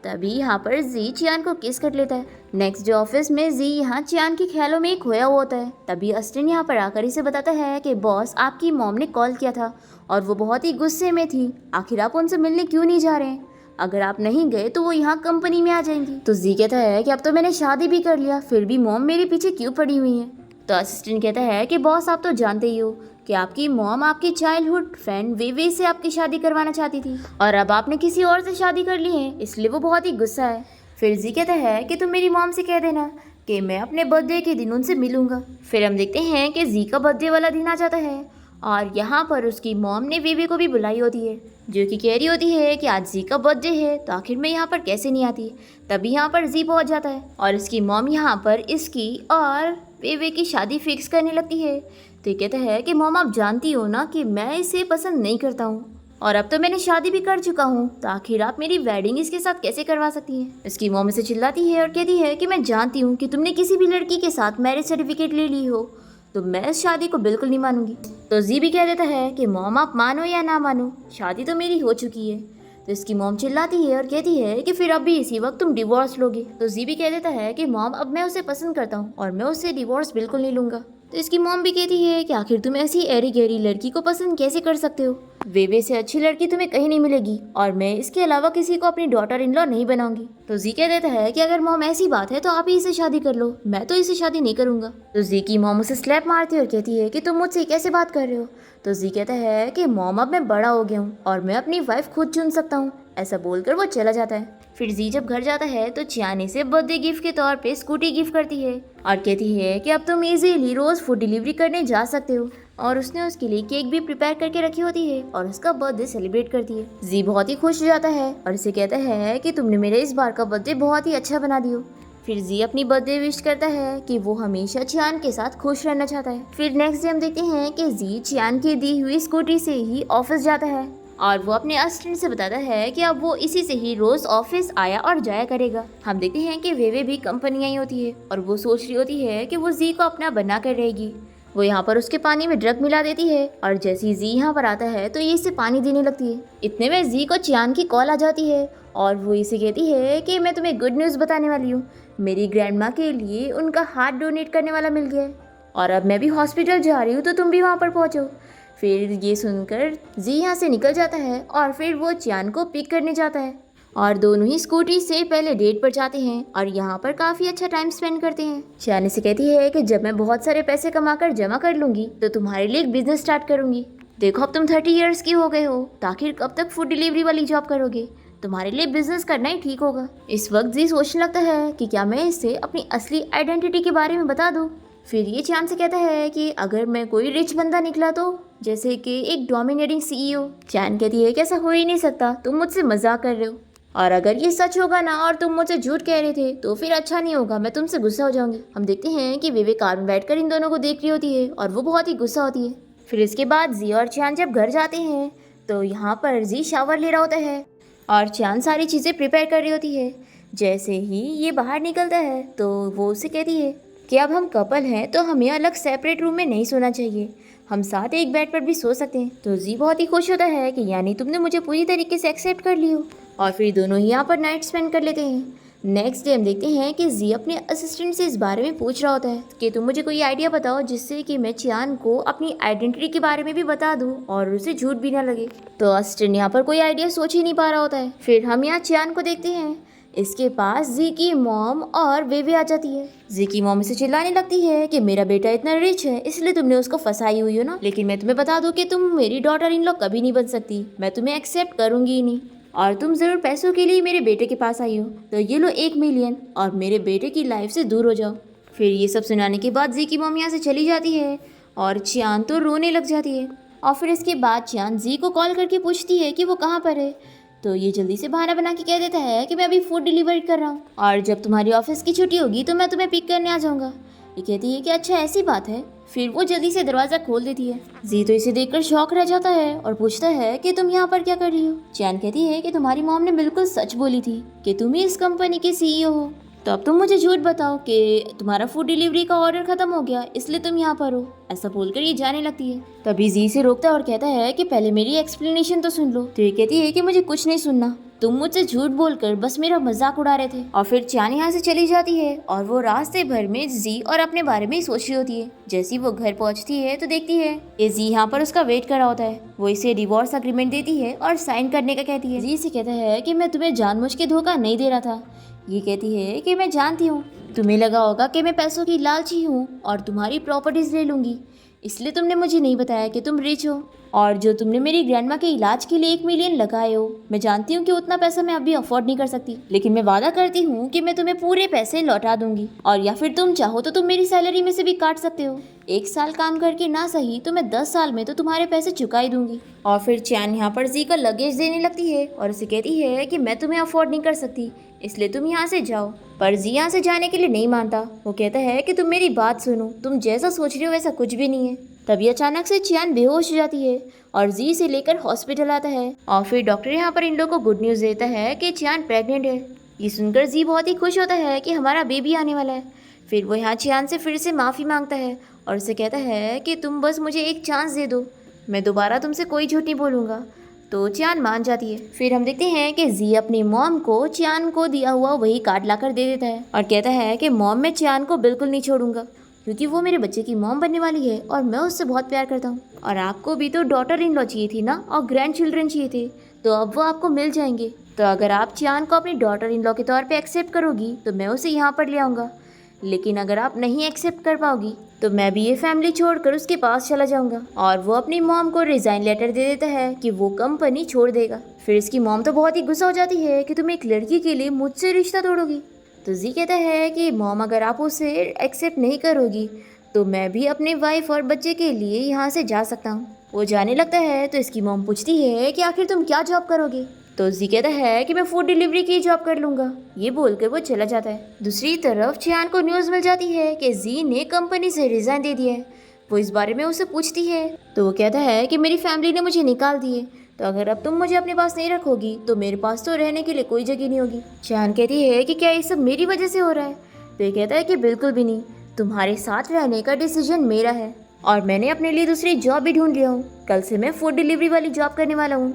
तभी यहाँ पर जी चियान को किस कर लेता है। नेक्स्ट डे ऑफिस में जी यहाँ चियान के ख्यालों में खोया हुआ होता है। तभी अस्टिन यहाँ पर आकर इसे बताता है कि बॉस, आपकी मॉम ने कॉल किया था और वो बहुत ही गुस्से में थी, आखिर आप उनसे मिलने क्यों नहीं जा रहे हैं, अगर आप नहीं गए तो वो यहाँ कंपनी में आ जाएंगी। तो जी कहता है कि अब तो मैंने शादी भी कर लिया, फिर भी मॉम मेरे पीछे क्यों पड़ी हुई है। तो असिस्टेंट कहता है कि बॉस, आप तो जानते ही हो कि आपकी मॉम आपकी चाइल्डहुड फ्रेंड वेवे से आपकी शादी करवाना चाहती थी और अब आपने किसी और से शादी कर ली है, इसलिए वो बहुत ही गुस्सा है। फिर जी कहता है कि तुम मेरी मॉम से कह देना कि मैं अपने बर्थडे के दिन उनसे मिलूंगा। फिर हम देखते हैं कि जी का बर्थडे वाला दिन आ जाता है और यहाँ पर उसकी मॉम ने वेवे को भी बुलाई होती है, जो कि कह रही होती है कि आज जी का बर्थडे है, तो आखिर में यहाँ पर कैसे नहीं आती। तभी यहाँ पर जी पहुँच जाता है और इसकी मॉम यहाँ पर इसकी और वेवे की शादी फिक्स करने लगती है। तो ये कहता है कि मॉम, आप जानती हो ना कि मैं इसे पसंद नहीं करता हूँ, और अब तो मैंने शादी भी कर चुका हूँ, तो आखिर आप मेरी वेडिंग इसके साथ कैसे करवा सकती हैं। इसकी मॉम इसे चिल्लाती है और कहती है कि मैं जानती हूँ कि तुमने किसी भी लड़की के साथ मैरिज सर्टिफिकेट ले ली हो, तो मैं इस शादी को बिल्कुल नहीं मानूंगी। तो जी भी कह देता है कि मॉम, आप मानो या ना मानो, शादी तो मेरी हो चुकी है। तो इसकी मॉम चिल्लाती है और कहती है कि फिर अब भी इसी वक्त तुम डिवोर्स लोगे। तो जी भी कह देता है कि मॉम, अब मैं उसे पसंद करता हूँ और मैं उससे डिवोर्स बिल्कुल नहीं लूंगा। तो इसकी मॉम भी कहती है कि आखिर तुम ऐसी एरी गहरी लड़की को पसंद कैसे कर सकते हो, वेवे से अच्छी लड़की तुम्हें कहीं नहीं मिलेगी, और मैं इसके अलावा किसी को अपनी डॉटर इन लॉ नहीं बनाऊंगी। तो जी कह देता है कि अगर मॉम ऐसी बात है तो आप ही इसे शादी कर लो, मैं तो इसे शादी नहीं करूंगा। तो जी की मॉम उसे स्लैप मारती है और कहती है कि तुम मुझसे कैसे बात कर रहे हो। तो जी कहता है कि मॉम, अब मैं बड़ा हो गया हूँ और मैं अपनी वाइफ खुद चुन सकता हूँ। ऐसा बोलकर वो चला जाता है। फिर जी जब घर जाता है तो चियान इसे बर्थडे गिफ्ट के तौर पे स्कूटी गिफ्ट करती है और कहती है कि अब तुम इजीली रोज फूड डिलीवरी करने जा सकते हो, और उसने उसके लिए केक भी प्रिपेयर करके रखी होती है और उसका बर्थडे सेलिब्रेट करती है। जी बहुत ही खुश हो जाता है और इसे कहता है कि तुमने मेरे इस बार का बर्थडे बहुत ही अच्छा बना दियो। फिर जी अपनी बर्थडे विश करता है कि वो हमेशा चियान के साथ खुश रहना चाहता है। फिर नेक्स्ट डे हम देखते हैं कि जी चियान की दी हुई स्कूटी से ही ऑफिस जाता है और वो अपने असिस्टेंट से बताता है कि अब वो इसी से ही रोज ऑफिस आया और जाया करेगा। हम देखते हैं कि वेवे भी कंपनी आई होती है और वो सोच रही होती है कि वो जी को अपना बना कर रहेगी। वो यहाँ पर उसके पानी में ड्रग मिला देती है और जैसे ही जी यहाँ पर आता है तो ये इसे पानी देने लगती है। इतने में जी को चियान की कॉल आ जाती है और वो इसे कहती है कि मैं तुम्हें गुड न्यूज़ बताने वाली हूँ, मेरी ग्रैंड माँ के लिए उनका हार्ट डोनेट करने वाला मिल गया है और अब मैं भी हॉस्पिटल जा रही हूँ, तो तुम भी वहाँ पर पहुँचो। फिर ये सुनकर जी यहाँ से निकल जाता है और फिर वो चियान को पिक करने जाता है और दोनों ही स्कूटी से पहले डेट पर जाते हैं और यहाँ पर काफ़ी अच्छा टाइम स्पेंड करते हैं। चियान से कहती है कि जब मैं बहुत सारे पैसे कमाकर जमा कर लूँगी तो तुम्हारे लिए एक बिजनेस स्टार्ट करूँगी। देखो अब तुम 30 ईयर्स की हो गए हो, तो आखिर कब तक फूड डिलीवरी वाली जॉब करोगे, तुम्हारे लिए बिजनेस करना ही ठीक होगा। इस वक्त जी सोचने लगता है कि क्या मैं इससे अपनी असली आइडेंटिटी के बारे में बता दूँ। फिर ये चियान से कहता है कि अगर मैं कोई रिच बंदा निकला तो, जैसे कि एक डोमिनेटिंग सीईओ। चियान कहती है कि ऐसा हो ही नहीं सकता, तुम मुझसे मजाक कर रहे हो, और अगर ये सच होगा ना और तुम मुझसे झूठ कह रहे थे तो फिर अच्छा नहीं होगा, मैं तुमसे गुस्सा हो जाऊंगी। हम देखते हैं कि वेवे कार में बैठकर इन दोनों को देख रही होती है और वो बहुत ही गुस्सा होती है। फिर इसके बाद जी और चियान जब घर जाते हैं तो यहाँ पर जी शावर ले रहा होता है और चियान सारी चीज़ें प्रिपेयर कर रही होती है। जैसे ही ये बाहर निकलता है तो वो उसे कहती है कि अब हम कपल हैं तो हमें अलग सेपरेट रूम में नहीं सोना चाहिए, हम साथ एक बेड पर भी सो सकते हैं। तो जी बहुत ही खुश होता है कि यानी तुमने मुझे पूरी तरीके से एक्सेप्ट कर ली हो, और फिर दोनों ही यहाँ पर नाइट स्पेंड कर लेते हैं। नेक्स्ट डे हम देखते हैं कि जी अपने असिस्टेंट से इस बारे में पूछ रहा होता है कि तुम मुझे कोई आइडिया बताओ जिससे कि मैं चियान को अपनी आइडेंटिटी के बारे में भी बता दूं और उसे झूठ भी ना लगे। तो असिस्टेंट यहाँ पर कोई आइडिया सोच ही नहीं पा रहा होता है। फिर हम यहाँ चियान को देखते हैं, इसके पास जी की मॉम और वेवे आ जाती है। जी की मॉम इसे चिल्लाने लगती है कि मेरा बेटा इतना रिच है इसलिए तुमने उसको फंसाई हुई हो ना, लेकिन मैं तुम्हें बता दूं कि तुम मेरी डॉटर इन लॉ कभी नहीं बन सकती, मैं तुम्हें एक्सेप्ट करूंगी ही नहीं, और तुम ज़रूर पैसों के लिए मेरे बेटे के पास आई हो, तो ये लो 1 मिलियन और मेरे बेटे की लाइफ से दूर हो जाओ। फिर ये सब सुनाने के बाद जी की मॉम यहाँ से चली जाती है और चियान तो रोने लग जाती है। और फिर इसके बाद चियान जी को कॉल करके पूछती है कि वो कहाँ पर है। तो ये जल्दी से बहाना बना के कह देता है कि मैं अभी फूड डिलीवरी कर रहा हूँ और जब तुम्हारी ऑफिस की छुट्टी होगी तो मैं तुम्हें पिक करने आ जाऊँगा। ये कहती है कि अच्छा ऐसी बात है। फिर वो जल्दी से दरवाज़ा खोल देती है। जी तो इसे देखकर शॉक रह जाता है और पूछता है कि तुम यहाँ पर क्या कर रही हो। चियान कहती है कि तुम्हारी मॉम ने बिल्कुल सच बोली थी कि तुम ही इस कंपनी के सीईओ हो, तो अब तुम मुझे झूठ बताओ कि तुम्हारा फूड डिलीवरी का ऑर्डर खत्म हो गया इसलिए तुम यहाँ पर हो। ऐसा बोलकर ये जाने लगती है। तभी जी से रोकता है और कहता है कि पहले मेरी एक्सप्लेनेशन तो सुन लो। तो ये कहती है कि मुझे कुछ नहीं सुनना, तुम मुझसे झूठ बोलकर बस मेरा मजाक उड़ा रहे थे। और फिर चियान यहाँ से चली जाती है और वो रास्ते भर में जी और अपने बारे में ही सोच रही होती है। जैसे वो घर पहुँचती है तो देखती है कि जी यहाँ पर उसका वेट कर रहा होता है। वो इसे डिवोर्स अग्रीमेंट देती है और साइन करने का कहती है। जी से कहता है कि मैं तुम्हें जानबूझ के धोखा नहीं दे रहा था। ये कहती है कि मैं जानती हूँ तुम्हें लगा होगा कि मैं पैसों की लालची हूँ और तुम्हारी प्रॉपर्टीज ले लूँगी, इसलिए तुमने मुझे नहीं बताया कि तुम रिच हो। और जो तुमने मेरी ग्रैंडमा के इलाज के लिए 1 मिलियन लगाए हो, मैं जानती हूँ कि उतना पैसा मैं अभी अफोर्ड नहीं कर सकती, लेकिन मैं वादा करती हूँ कि मैं तुम्हें पूरे पैसे लौटा दूंगी। और या फिर तुम चाहो तो तुम मेरी सैलरी में से भी काट सकते हो। 1 साल काम करके ना सही तो मैं 10 साल में तो तुम्हारे पैसे चुका ही दूंगी। और फिर चैन यहाँ पर जी का लगेज देने लगती है और उसे कहती है कि मैं तुम्हें अफोर्ड नहीं कर सकती, इसलिए तुम यहाँ से जाओ। पर जी यहाँ से जाने के लिए नहीं मानता। वो कहता है कि तुम मेरी बात सुनो, तुम जैसा सोच रही हो वैसा कुछ भी नहीं है। तभी अचानक से चियान बेहोश हो जाती है और जी से लेकर हॉस्पिटल आता है। और फिर डॉक्टर यहाँ पर इन लोगों को गुड न्यूज़ देता है कि चियान प्रेग्नेंट है। ये सुनकर जी बहुत ही खुश होता है कि हमारा बेबी आने वाला है। फिर वो यहाँ चियान से फिर से माफ़ी मांगता है और उसे कहता है कि तुम बस मुझे एक चांस दे दो, मैं दोबारा तुमसे कोई झूठ नहीं बोलूँगा। तो चियान मान जाती है। फिर हम देखते हैं कि जी अपनी मॉम को चियान को दिया हुआ वही कार्ड लाकर दे देता है और कहता है कि मॉम, मैं चियान को बिल्कुल नहीं छोड़ूंगा, क्योंकि वो मेरे बच्चे की मॉम बनने वाली है और मैं उससे बहुत प्यार करता हूँ। और आपको भी तो डॉटर इन लॉ चाहिए थी ना, और ग्रैंड चिल्ड्रन चाहिए थे, तो अब वो आपको मिल जाएंगे। तो अगर आप चियान को अपनी डॉटर इन लॉ के तौर पे एक्सेप्ट करोगी तो मैं उसे यहाँ पर ले आऊँगा, लेकिन अगर आप नहीं एक्सेप्ट कर पाओगी तो मैं भी ये फैमिली छोड़कर उसके पास चला जाऊंगा। और वो अपनी मॉम को रिजाइन लेटर दे देता है कि वो कंपनी छोड़ देगा। फिर इसकी मॉम तो बहुत ही गुस्सा हो जाती है कि तुम एक लड़की के लिए मुझसे रिश्ता तोड़ोगी। तो जी कहता है कि मॉम, अगर आप उसे एक्सेप्ट नहीं करोगी तो मैं भी अपने वाइफ और बच्चे के लिए यहाँ से जा सकता हूँ। वो जाने लगता है तो इसकी मॉम पूछती है कि आखिर तुम क्या जॉब करोगे। तो जी कहता है कि मैं फूड डिलीवरी की जॉब कर लूँगा। ये बोलकर वो चला जाता है। दूसरी तरफ चियान को न्यूज़ मिल जाती है कि जी ने कंपनी से रिजाइन दे दिया है। वो इस बारे में उसे पूछती है तो वो कहता है कि मेरी फैमिली ने मुझे निकाल दिए, तो अगर अब तुम मुझे अपने पास नहीं रखोगी तो मेरे पास तो रहने के लिए कोई जगह नहीं होगी। चियान कहती है कि क्या ये सब मेरी वजह से हो रहा है। तो ये कहता है कि बिल्कुल भी नहीं, तुम्हारे साथ रहने का डिसीजन मेरा है और मैंने अपने लिए दूसरी जॉब भी ढूंढ लिया हूँ। कल से मैं फूड डिलीवरी वाली जॉब करने वाला हूँ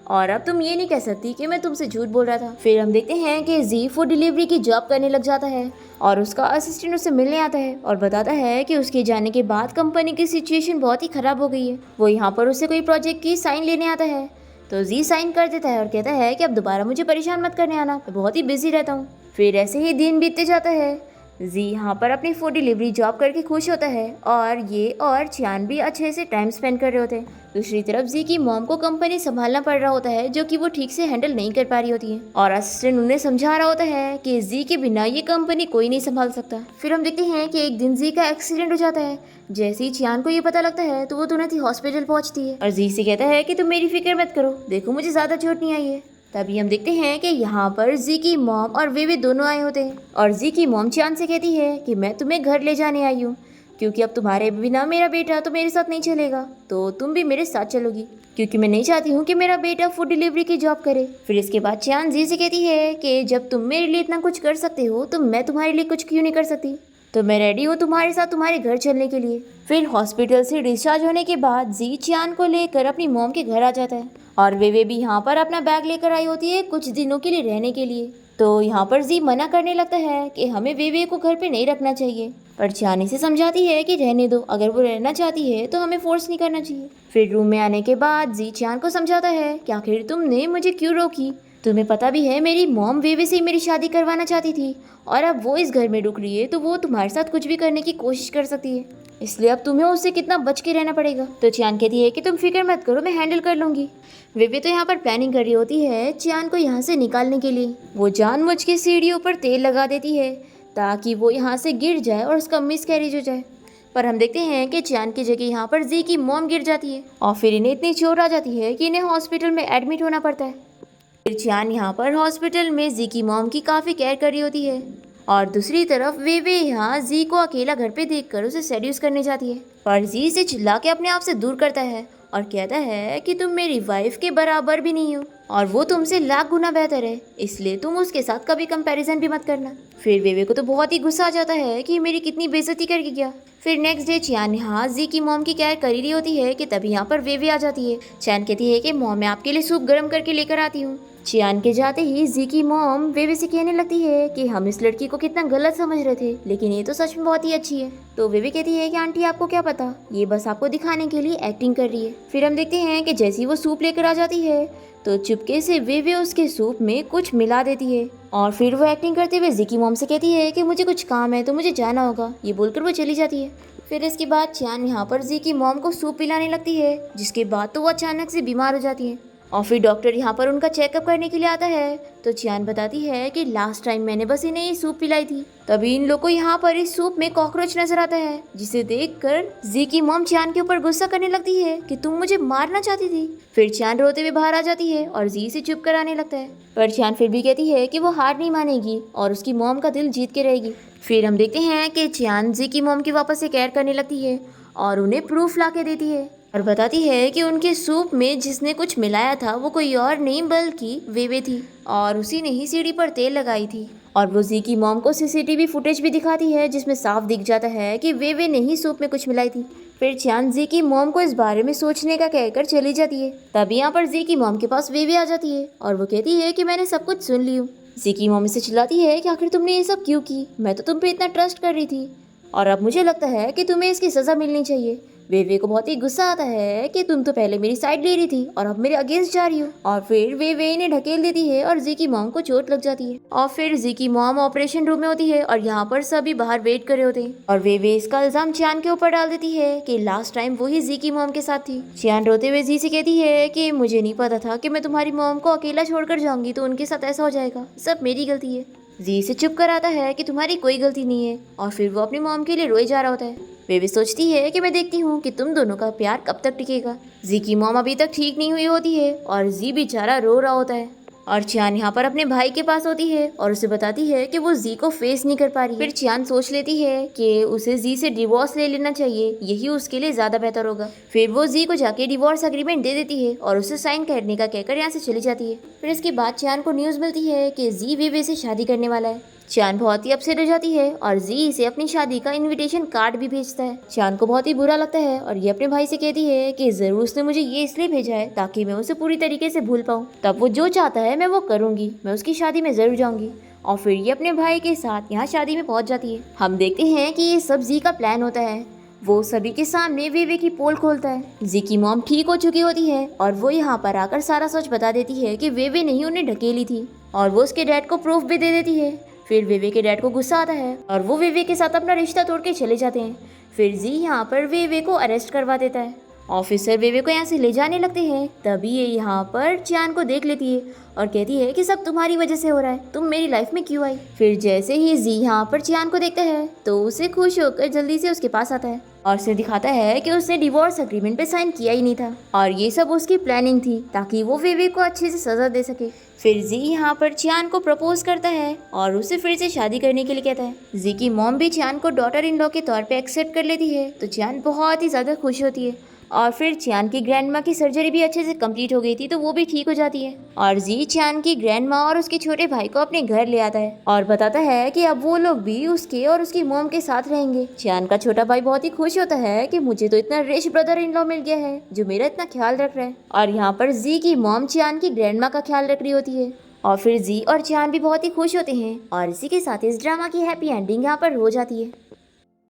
और अब तुम ये नहीं कह सकती कि मैं तुमसे झूठ बोल रहा था। फिर हम देखते हैं कि जी फूड डिलीवरी की जॉब करने लग जाता है और उसका असिस्टेंट उसे मिलने आता है और बताता है कि उसके जाने के बाद कंपनी की सिचुएशन बहुत ही ख़राब हो गई है। वो यहाँ पर उससे कोई प्रोजेक्ट की साइन लेने आता है तो जी साइन कर देता है और कहता है कि अब दोबारा मुझे परेशान मत करने आना, मैं बहुत ही बिजी रहता हूँ। फिर ऐसे ही दिन बीतते जाता है। जी यहाँ पर अपनी फूड डिलीवरी जॉब करके खुश होता है और ये और चियान भी अच्छे से टाइम स्पेंड कर रहे होते हैं। दूसरी तरफ जी की मॉम को कंपनी संभालना पड़ रहा होता है, जो कि वो ठीक से हैंडल नहीं कर पा रही होती है और असिस्टेंट उन्हें समझा रहा होता है कि जी के बिना ये कंपनी कोई नहीं संभाल सकता। फिर हम देखते हैं कि एक दिन जी का एक्सीडेंट हो जाता है। जैसे ही चियान को ये पता लगता है तो वो तुरंत ही हॉस्पिटल पहुंचती है और जी से कहता है कि तुम मेरी फिक्र मत करो, देखो मुझे ज़्यादा चोट नहीं आई है। तभी हम देखते हैं कि यहाँ पर जी की मॉम और वे दोनों आए होते हैं और जी की मॉम चियान से कहती है कि मैं तुम्हें घर ले जाने आई हूँ, क्योंकि अब तुम्हारे बिना मेरा बेटा तो मेरे साथ नहीं चलेगा, तो तुम भी मेरे साथ चलोगी, क्योंकि मैं नहीं चाहती हूँ कि मेरा बेटा फूड डिलीवरी की जॉब करे। फिर इसके बाद चियान जी से कहती है कि जब तुम मेरे लिए इतना कुछ कर सकते हो तो मैं तुम्हारे लिए कुछ क्यों नहीं कर सकती, तो मैं रेडी हूँ तुम्हारे साथ तुम्हारे घर चलने के लिए। फिर हॉस्पिटल से डिस्चार्ज होने के बाद जी चियान को लेकर अपनी मॉम के घर आ जाता है और वे भी यहाँ पर अपना बैग लेकर आई होती है कुछ दिनों के लिए रहने के लिए। तो यहाँ पर जी मना करने लगता है कि हमें वे को घर पे नहीं रखना चाहिए, पर चियान इसे समझाती है कि रहने दो, अगर वो रहना चाहती है तो हमें फोर्स नहीं करना चाहिए। फिर रूम में आने के बाद जी चियान को समझाता है कि आखिर तुमने मुझे क्यों रोकी, तुम्हें पता भी है मेरी मॉम वे से ही मेरी शादी करवाना चाहती थी और अब वो इस घर में रुक रही है तो वो तुम्हारे साथ कुछ भी करने की कोशिश कर सकती है, इसलिए अब तुम्हें उससे कितना बच के रहना पड़ेगा। तो चियान कहती है कि तुम फिक्र मत करो, मैं हैंडल कर लूंगी। वे तो यहाँ पर प्लानिंग कर रही होती है चियान को यहाँ से निकालने के लिए। वो जानबूझ के सीढ़ियों पर तेल लगा देती है ताकि वो यहाँ से गिर जाए और उसका मिसकैरेज हो जाए। पर हम देखते हैं कि चियान की जगह यहाँ पर जी की मॉम गिर जाती है और फिर इन्हें इतनी चोट आ जाती है कि इन्हें हॉस्पिटल में एडमिट होना पड़ता है। फिर चियान यहाँ पर हॉस्पिटल में जी की मॉम की काफ़ी केयर कर रही होती है और दूसरी तरफ वे यहाँ जी को अकेला घर पे देखकर उसे सेड्यूस करने जाती है, पर जी से चिल्ला के अपने आप से दूर करता है और कहता है कि तुम मेरी वाइफ के बराबर भी नहीं हो और वो तुमसे लाख गुना बेहतर है, इसलिए तुम उसके साथ कभी कंपैरिजन भी मत करना। फिर वे को तो बहुत ही गुस्सा आ जाता है कि मेरी कितनी बेइज्जती करके गया। फिर नेक्स्ट डे चियान यहाँ जी की मॉम की केयर कर ही रही होती है कि तभी यहाँ पर वे आ जाती है। चियान कहती है कि मॉम मैं आपके लिए सूप गर्म करके लेकर आती हूँ। चियान के जाते ही जी की मॉम वे से कहने लगती है कि हम इस लड़की को कितना गलत समझ रहे थे, लेकिन ये तो सच में बहुत ही अच्छी है। तो वे कहती है कि आंटी आपको क्या पता, ये बस आपको दिखाने के लिए एक्टिंग कर रही है। फिर हम देखते हैं कि जैसे ही वो सूप लेकर आ जाती है तो चुपके से वे उसके सूप में कुछ मिला देती है और फिर वो एक्टिंग करते हुए जी की मॉम से कहती है कि मुझे कुछ काम है तो मुझे जाना होगा। ये बोलकर वो चली जाती है। फिर इसके बाद चियान यहाँ पर जी की मॉम को सूप पिलाने लगती है, जिसके बाद तो वो अचानक से बीमार हो जाती है और फिर डॉक्टर यहाँ पर उनका चेकअप करने के लिए आता है। तो चियान बताती है कि लास्ट टाइम मैंने बस इन्हें ये सूप पिलाई थी। तभी इन लोग को यहाँ पर इस सूप में कॉकरोच नजर आता है, जिसे देखकर जी की मॉम चियान के ऊपर गुस्सा करने लगती है कि तुम मुझे मारना चाहती थी। फिर चियान रोते हुए बाहर आ जाती है और जी से चुप कराने लगता है, पर चियान फिर भी कहती है कि वो हार नहीं मानेगी और उसकी मॉम का दिल जीत के रहेगी। फिर हम देखते हैं कि चियान जी की मॉम की वापस से केयर करने लगती है और उन्हें प्रूफ ला के देती है और बताती है कि उनके सूप में जिसने कुछ मिलाया था वो कोई और नहीं बल्कि वेवे थी और उसी ने ही सीढ़ी पर तेल लगाई थी। और वो जी की मॉम को सीसीटीवी फुटेज भी दिखाती है, जिसमें साफ दिख जाता है कि वेवे ने ही सूप में कुछ मिलाई थी। फिर चियान जी की मॉम को इस बारे में सोचने का कहकर चली जाती है। तभी यहाँ पर जी की मॉम के पास वेवे आ जाती है और वो कहती है कि मैंने सब कुछ सुन ली हूँ। जी की मॉम से चिल्लाती है कि आखिर तुमने ये सब क्यों की, मैं तो तुम पे इतना ट्रस्ट कर रही थी और अब मुझे लगता है कि तुम्हें इसकी सजा मिलनी चाहिए। वेवे को बहुत ही गुस्सा आता है कि तुम तो पहले मेरी साइड ले रही थी और अब मेरे अगेंस्ट जा रही हो। और फिर वेवे इन्हें ढकेल देती है और जी की मॉम को चोट लग जाती है। और फिर जी की मॉम ऑपरेशन रूम में होती है और यहाँ पर सभी बाहर वेट कर रहे होते हैं और वेवे इसका इल्जाम चियान के ऊपर डाल देती है कि लास्ट टाइम वो ही जी की मॉम के साथ थी। चियान रोते हुए जी से कहती है कि मुझे नहीं पता था कि मैं तुम्हारी मॉम को अकेला छोड़कर जाऊंगी तो उनके साथ ऐसा हो जाएगा, सब मेरी गलती है। जी से चुप कराता है कि तुम्हारी कोई गलती नहीं है और फिर वो अपनी मॉम के लिए रोए जा रहा होता है। वे भी सोचती है कि मैं देखती हूँ कि तुम दोनों का प्यार कब तक टिकेगा। जी की मॉम अभी तक ठीक नहीं हुई होती है और जी बेचारा रो रहा होता है और चियान यहाँ पर अपने भाई के पास होती है और उसे बताती है कि वो जी को फेस नहीं कर पा रही। फिर चियान सोच लेती है कि उसे जी से डिवोर्स ले लेना चाहिए, यही उसके लिए ज्यादा बेहतर होगा। फिर वो जी को जाके डिवोर्स एग्रीमेंट दे देती है और उसे साइन करने का कहकर यहाँ से चली जाती है। फिर इसके बाद चियान को न्यूज मिलती है कि जी वेवे से शादी करने वाला है। चियान बहुत ही अपसेट हो जाती है और जी इसे अपनी शादी का इनविटेशन कार्ड भी भेजता है। चियान को बहुत ही बुरा लगता है और ये अपने भाई से कहती है कि जरूर उसने मुझे ये इसलिए भेजा है ताकि मैं उसे पूरी तरीके से भूल पाऊँ, तब वो जो चाहता है मैं वो करूंगी, मैं उसकी शादी में जरूर जाऊंगी। और फिर ये अपने भाई के साथ यहाँ शादी में पहुंच जाती है। हम देखते हैं कि ये सब जी का प्लान होता है। वो सभी के सामने वेवे की पोल खोलता है। जी की मॉम ठीक हो चुकी होती है और वो यहाँ पर आकर सारा सच बता देती है कि वेवे ने ही उन्हें ढकेली थी और वो उसके डैड को प्रूफ भी दे देती है। फिर वेवे के डैड को गुस्सा आता है और वो वेवे के साथ अपना रिश्ता तोड़ के चले जाते हैं। फिर जी यहाँ पर वेवे को अरेस्ट करवा देता है। ऑफिसर वेवे को यहाँ से ले जाने लगते हैं। तभी ये यहाँ पर चियान को देख लेती है और कहती है कि सब तुम्हारी वजह से हो रहा है, तुम मेरी लाइफ में क्यों आई। फिर जैसे ही जी यहाँ पर चियान को देखता है तो उसे खुश होकर जल्दी से उसके पास आता है और उसे दिखाता है कि उसने डिवोर्स एग्रीमेंट पे साइन किया ही नहीं था और ये सब उसकी प्लानिंग थी ताकि वो वेवे को अच्छे से सजा दे सके। फिर जी यहाँ पर चियान को प्रपोज करता है और उसे फिर से शादी करने के लिए कहता है। जी की मॉम भी चियान को डॉटर इन लॉ के तौर पे एक्सेप्ट कर लेती है तो चियान बहुत ही ज्यादा खुश होती है। और फिर चियान की ग्रैंडमा की सर्जरी भी अच्छे से कंप्लीट हो गई थी तो वो भी ठीक हो जाती है और जी चियान की ग्रैंडमा और उसके छोटे भाई को अपने घर ले आता है और बताता है कि अब वो लोग भी उसके और उसकी मॉम के साथ रहेंगे। चियान का छोटा भाई बहुत ही खुश होता है कि मुझे तो इतना रिच ब्रदर इन लॉ मिल गया है जो मेरा इतना ख्याल रख रहा है। और यहाँ पर जी की मॉम चियान की ग्रैंडमा का ख्याल रख रही होती है और फिर जी और चियान भी बहुत ही खुश होते हैं और इसी के साथ इस ड्रामा की हैप्पी एंडिंग यहाँ पर हो जाती है।